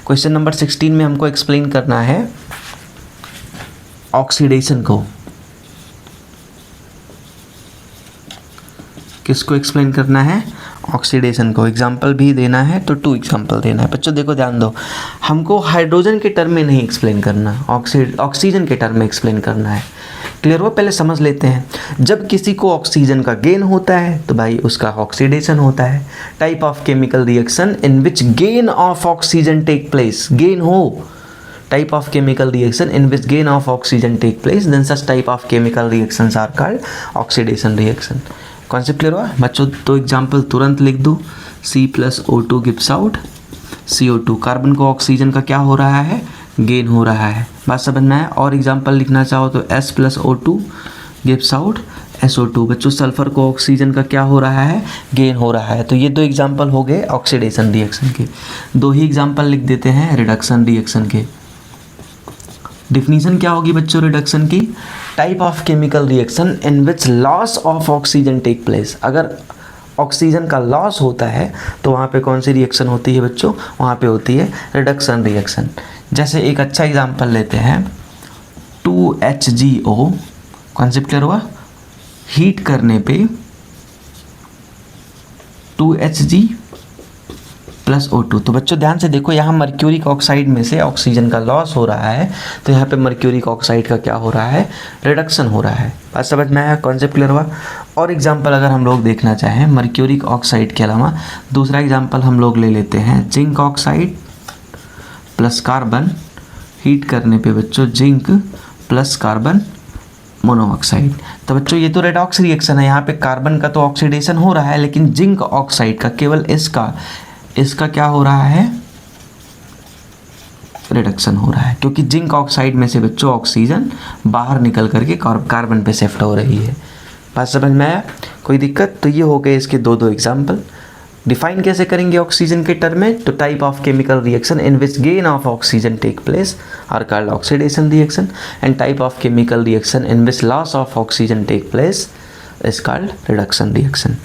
[SPEAKER 1] क्वेश्चन नंबर 16 में हमको एक्सप्लेन करना है ऑक्सीडेशन को। किसको एक्सप्लेन करना है, ऑक्सीडेशन को। एग्जाम्पल भी देना है तो 2 एग्जाम्पल देना है। बच्चों देखो ध्यान दो, हमको हाइड्रोजन के टर्म में नहीं एक्सप्लेन करना, ऑक्सीजन के टर्म में एक्सप्लेन करना है। क्लियर हो, पहले समझ लेते हैं। जब किसी को ऑक्सीजन का गेन होता है तो भाई उसका ऑक्सीडेशन होता है। Type of chemical reaction in which gain of oxygen take place, gain हो, type of chemical reaction in which gain of oxygen take place, then such type of chemical reactions are called oxidation reaction। Concept clear हुआ बच्चों। तो example तुरंत लिख दो, C+O2 gives out CO2। Carbon को oxygen का क्या हो रहा है, गेन हो रहा है। बात समझ में आया। और एग्जाम्पल लिखना चाहो तो S+O2 गिव्स आउट SO2। बच्चों सल्फर को ऑक्सीजन का क्या हो रहा है, गेन हो रहा है। तो ये 2 एग्जाम्पल हो गए ऑक्सीडेशन रिएक्शन के। 2 ही एग्जाम्पल लिख देते हैं रिडक्शन रिएक्शन के। डिफिनीशन क्या होगी बच्चों रिडक्शन की, type of chemical reaction in which loss of oxygen take place. अगर ऑक्सीजन का लॉस होता है तो वहाँ पे कौन सी रिएक्शन होती है बच्चों, वहाँ पे होती है रिडक्शन रिएक्शन। जैसे एक अच्छा एग्जांपल लेते हैं 2HGO, कॉन्सेप्ट क्लियर हुआ। हीट करने पे 2Hg + O2। तो बच्चों ध्यान से देखो, यहाँ मर्क्यूरिक ऑक्साइड में से ऑक्सीजन का लॉस हो रहा है, तो यहाँ पे मर्क्यूरिक ऑक्साइड का क्या हो रहा है, रिडक्शन हो रहा है। बात समझ में आया, कॉन्सेप्ट क्लियर हुआ। और एग्जांपल अगर हम लोग देखना चाहें मर्क्यूरिक ऑक्साइड के अलावा, दूसरा एग्जांपल हम लोग ले लेते हैं जिंक ऑक्साइड + कार्बन। हीट करने पे बच्चों जिंक + कार्बन मोनोऑक्साइड। तो बच्चों ये तो रेडॉक्स रिएक्शन है, यहाँ पे कार्बन का तो ऑक्सीडेशन हो रहा है, लेकिन जिंक ऑक्साइड का केवल इसका क्या हो रहा है, रिडक्शन हो रहा है, क्योंकि जिंक ऑक्साइड में से बच्चों ऑक्सीजन बाहर निकल करके कार्बन पे शिफ्ट हो रही है। बात समझ में आया, कोई दिक्कत। तो ये हो गए इसके 2 एग्जाम्पल। डिफाइन कैसे करेंगे ऑक्सीजन के टर्म में, तो type of chemical reaction in which gain of oxygen take place are called oxidation reaction, and type of chemical reaction in which loss of oxygen take place is called reduction reaction.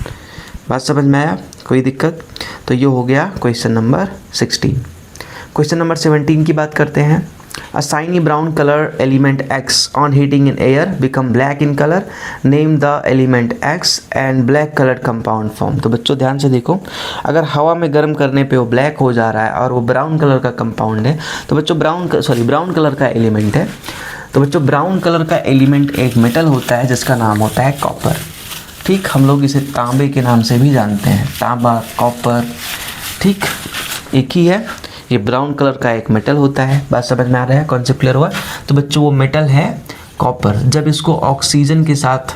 [SPEAKER 1] बात समझ में आया, कोई दिक्कत। तो ये हो गया क्वेश्चन नंबर 16। क्वेश्चन नंबर 17 की बात करते हैं। अ shiny brown colour element X on heating in air become black in colour, name the element X and black colour compound form. तो बच्चों ध्यान से देखो, अगर हवा में गर्म करने पे वो ब्लैक हो जा रहा है और वो ब्राउन कलर का कंपाउंड है, तो बच्चों ब्राउन कलर का एलिमेंट है। तो बच्चों ब्राउन कलर का एलिमेंट एक मेटल होता है जिसका नाम होता है कॉपर। ठीक, हम लोग इसे तांबे के नाम से भी जानते हैं, तांबा, कॉपर, ठीक एक ही है। ये ब्राउन कलर का एक मेटल होता है। बात समझ में आ रहा है, कॉन्सेप्ट क्लियर हुआ। तो बच्चों वो मेटल है कॉपर। जब इसको ऑक्सीजन के साथ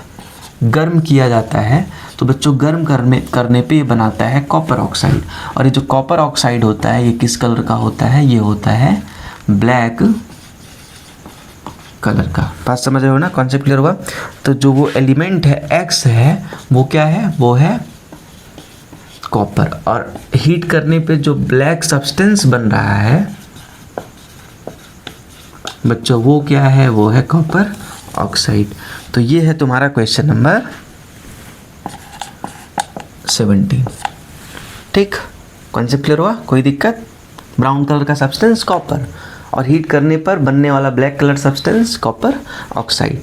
[SPEAKER 1] गर्म किया जाता है तो बच्चों गर्म करने पे ये बनाता है कॉपर ऑक्साइड। और ये जो कॉपर ऑक्साइड होता है ये किस कलर का होता है? ये होता है ब्लैक कलर का। बात समझ रहे हो ना, कॉन्सेप्ट क्लियर हुआ? तो जो वो एलिमेंट है एक्स है वो क्या है? वो है कॉपर। और हीट करने पे जो ब्लैक सब्सटेंस बन रहा है बच्चों वो क्या है? वो है कॉपर ऑक्साइड। तो ये है तुम्हारा क्वेश्चन नंबर 17। ठीक, कॉन्सेप्ट क्लियर हुआ? कोई दिक्कत? ब्राउन कलर का सब्सटेंस कॉपर और हीट करने पर बनने वाला black colour substance copper oxide.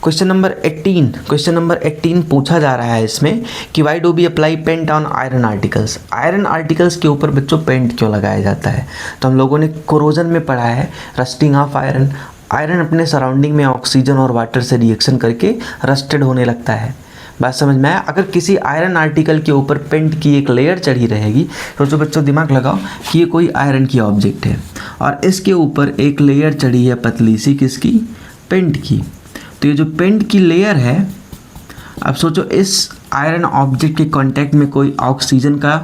[SPEAKER 1] Question number 18 पूछा जा रहा है इसमें कि why do we apply paint on iron articles. Iron articles के ऊपर बच्चों पेंट क्यों लगाया जाता है? तो हम लोगों ने कोरोजन में पढ़ा है रस्टिंग ऑफ आयरन। आयरन अपने सराउंडिंग में ऑक्सीजन और वाटर से रिएक्शन करके रस्टेड होने लगता है। बात समझ में आया? अगर किसी आयरन आर्टिकल के ऊपर पेंट की एक लेयर चढ़ी रहेगी तो जो बच्चों दिमाग लगाओ कि ये कोई आयरन की ऑब्जेक्ट है और इसके ऊपर एक लेयर चढ़ी है पतली सी, किसकी? पेंट की। तो ये जो पेंट की लेयर है, अब सोचो इस आयरन ऑब्जेक्ट के कांटेक्ट में कोई ऑक्सीजन का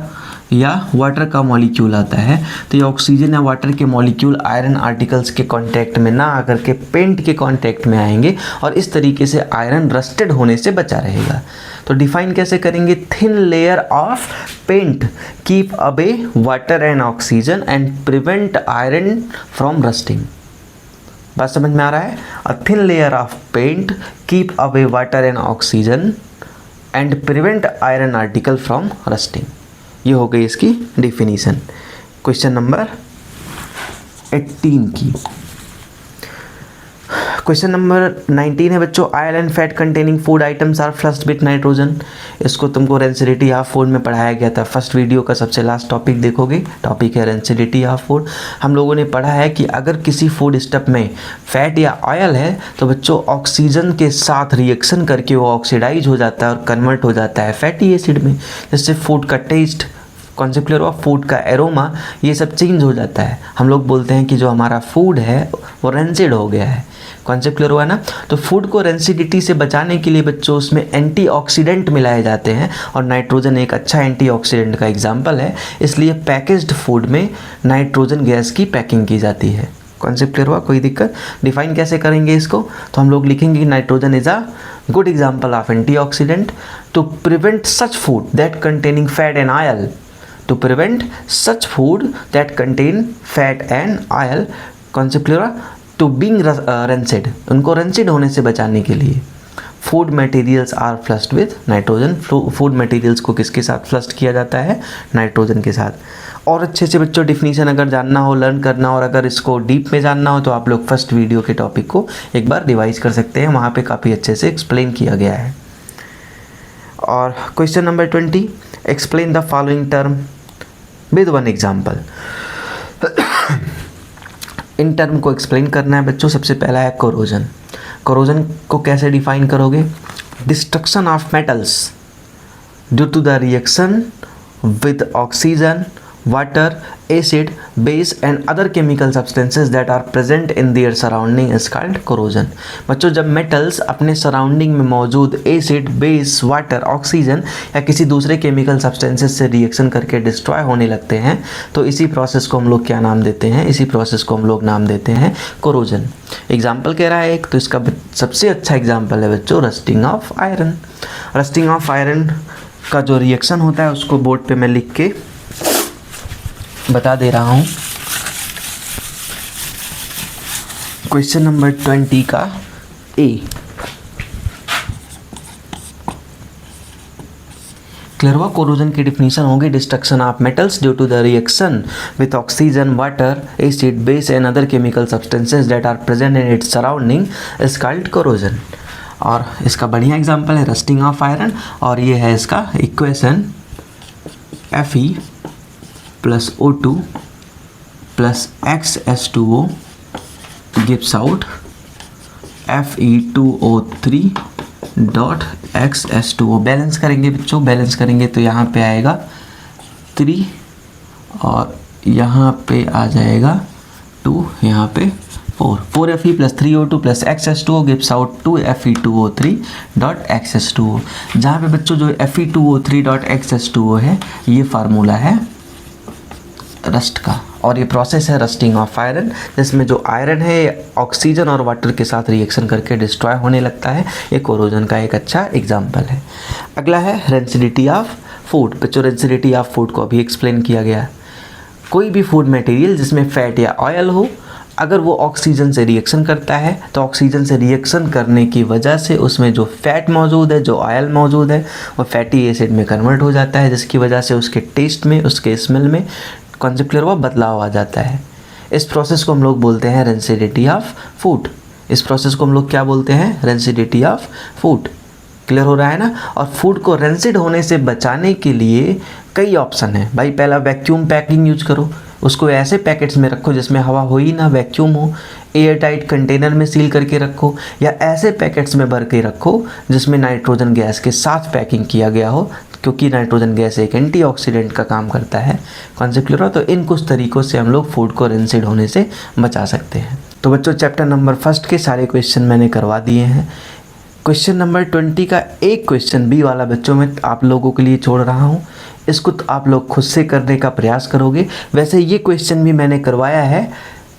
[SPEAKER 1] या वाटर का मॉलिक्यूल आता है तो ये ऑक्सीजन या वाटर के मॉलिक्यूल आयरन आर्टिकल्स के कांटेक्ट में ना आकर के पेंट के कांटेक्ट में आएंगे और इस तरीके से आयरन रस्टेड होने से बचा रहेगा। तो डिफाइन कैसे करेंगे? Thin layer of paint keep away water and oxygen and prevent iron from rusting. बात समझ में आ रहा है? A thin layer of paint keep away water and oxygen and prevent iron article from rusting. ये हो गई इसकी डिफिनीशन। क्वेश्चन नंबर 18 की। क्वेश्चन नंबर 19 है बच्चों, oil and fat containing food items are flushed with nitrogen. इसको तुमको rancidity of food में पढ़ाया गया था। फर्स्ट वीडियो का सबसे लास्ट टॉपिक देखोगे, टॉपिक है रेंसिडिटी ऑफ फूड। हम लोगों ने पढ़ा है कि अगर किसी फूड स्टफ में फैट या ऑयल है तो बच्चों ऑक्सीजन के साथ रिएक्शन करके वो ऑक्सीडाइज हो जाता है और कन्वर्ट हो जाता है फैटी एसिड में, जिससे फूड का टेस्ट, कॉन्सेप्ट क्लियर हुआ? फूड का एरोमा, ये सब चेंज हो जाता है। हम लोग बोलते हैं कि जो हमारा फूड है वो रेंसिड हो गया है। कॉन्सेप्ट क्लियर हुआ ना? तो फूड को रेंसिडिटी से बचाने के लिए बच्चों उसमें एंटीऑक्सीडेंट मिलाए जाते हैं और नाइट्रोजन एक अच्छा एंटीऑक्सीडेंट का एग्जाम्पल है। इसलिए पैकेज्ड फूड में नाइट्रोजन गैस की पैकिंग की जाती है। कॉन्सेप्ट क्लियर हुआ? कोई दिक्कत? डिफाइन कैसे करेंगे इसको? तो हम लोग लिखेंगे कि nitrogen is a good example of antioxidant to prevent such food that containing fat and oil. To prevent such food that contain fat and oil, concept clear? To being rancid, उनको rancid होने से बचाने के लिए food materials are flushed with nitrogen. Food materials को किसके साथ flushed किया जाता है? नाइट्रोजन के साथ। और अच्छे से बच्चों डिफिनीशन अगर जानना हो, लर्न करना हो और अगर इसको डीप में जानना हो तो आप लोग फर्स्ट वीडियो के टॉपिक को एक बार रिवाइज कर सकते हैं, वहाँ पे काफ़ी अच्छे से एक्सप्लेन किया गया है। और question number 20, explain the following term with one example. In term को एक्सप्लेन करना है बच्चों। सबसे पहला है कोरोजन। कोरोजन को कैसे डिफाइन करोगे? Destruction of metals due to the reaction with oxygen, water, acid, base and other chemical substances that are present in their surrounding is called corrosion। बच्चों जब मेटल्स अपने सराउंडिंग में मौजूद एसिड, बेस, वाटर, ऑक्सीजन या किसी दूसरे chemical substances से reaction करके डिस्ट्रॉय होने लगते हैं तो इसी प्रोसेस को हम लोग क्या नाम देते हैं? इसी प्रोसेस को हम लोग नाम देते हैं कोरोजन। एग्जाम्पल कह रहा है एक, तो इसका सबसे अच्छा एग्जाम्पल है बच्चों rusting of iron. Rusting of iron का जो रिएक्शन होता है उसको बोर्ड पे मैं लिख के बता दे रहा हूँ। क्वेश्चन नंबर 20 का ए। क्लियर हुआ? कोरोजन की डिफिनीशन होगी destruction of metals due to the reaction with oxygen, water, acid, base and other chemical substances that are present in its surrounding is called corrosion. और इसका बढ़िया example है rusting of iron और ये है इसका equation Fe plus O2 plus XS2O gives out Fe2O3 dot XS2O। Balance करेंगे बच्चों, बैलेंस करेंगे तो यहाँ पे आएगा 3 और यहाँ पे आ जाएगा 2, यहाँ पे 4Fe plus 3O2 plus XH2O gives out 2Fe2O3.XH2O। जहाँ पे बच्चों जो Fe2O3.XH2O है ये फार्मूला है रस्ट का, और ये प्रोसेस है रस्टिंग ऑफ आयरन, जिसमें जो आयरन है ऑक्सीजन और वाटर के साथ रिएक्शन करके डिस्ट्रॉय होने लगता है। ये कोरोजन का एक अच्छा एग्जाम्पल है। अगला है रेंसिडिटी ऑफ फूड। बच्चों रेंसिडिटी ऑफ फूड को अभी एक्सप्लेन किया गया। कोई भी फूड मटेरियल जिसमें फैट या ऑयल हो, अगर वो ऑक्सीजन से रिएक्शन करता है तो ऑक्सीजन से रिएक्शन करने की वजह से उसमें जो फैट मौजूद है, जो ऑयल मौजूद है, वो फैटी एसिड में कन्वर्ट हो जाता है, जिसकी वजह से उसके टेस्ट में, उसके स्मेल में कॉन्सेप्ट क्लियर हुआ, बदलाव आ जाता है। इस प्रोसेस को हम लोग बोलते हैं रेंसिडिटी ऑफ फूड। इस प्रोसेस को हम लोग क्या बोलते हैं? Rancidity of food. क्लियर हो रहा है ना? और फूड को रेंसिड होने से बचाने के लिए कई ऑप्शन है भाई। पहला वैक्यूम पैकिंग यूज करो, उसको ऐसे पैकेट्स में रखो जिसमें हवा हो ही ना, वैक्यूम हो। एयर टाइट कंटेनर में सील करके रखो, या ऐसे पैकेट्स में भर के रखो जिसमें नाइट्रोजन गैस के साथ पैकिंग किया गया हो, क्योंकि नाइट्रोजन गैस एक एंटीऑक्सीडेंट का काम करता है। कॉन्सेप्ट क्लियर हो? तो इन कुछ तरीक़ों से हम लोग फूड को रेंसिड होने से बचा सकते हैं। तो बच्चों चैप्टर नंबर 1 के सारे क्वेश्चन मैंने करवा दिए हैं। क्वेश्चन नंबर 20 का एक क्वेश्चन बी वाला बच्चों में आप लोगों के लिए छोड़ रहा हूँ। इसको तो आप लोग खुद से करने का प्रयास करोगे। वैसे ये क्वेश्चन भी मैंने करवाया है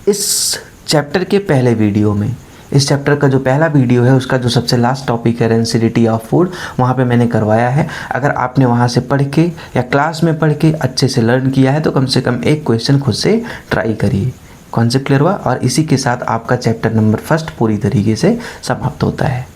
[SPEAKER 1] इस चैप्टर के पहले वीडियो में। इस चैप्टर का जो पहला वीडियो है उसका जो सबसे लास्ट टॉपिक है रेंसिडिटी ऑफ फूड, वहाँ पे मैंने करवाया है। अगर आपने वहाँ से पढ़ के या क्लास में पढ़ के अच्छे से लर्न किया है तो कम से कम एक क्वेश्चन खुद से ट्राई करिए। कॉन्सेप्ट क्लियर हुआ? और इसी के साथ आपका चैप्टर नंबर 1 पूरी तरीके से समाप्त होता है।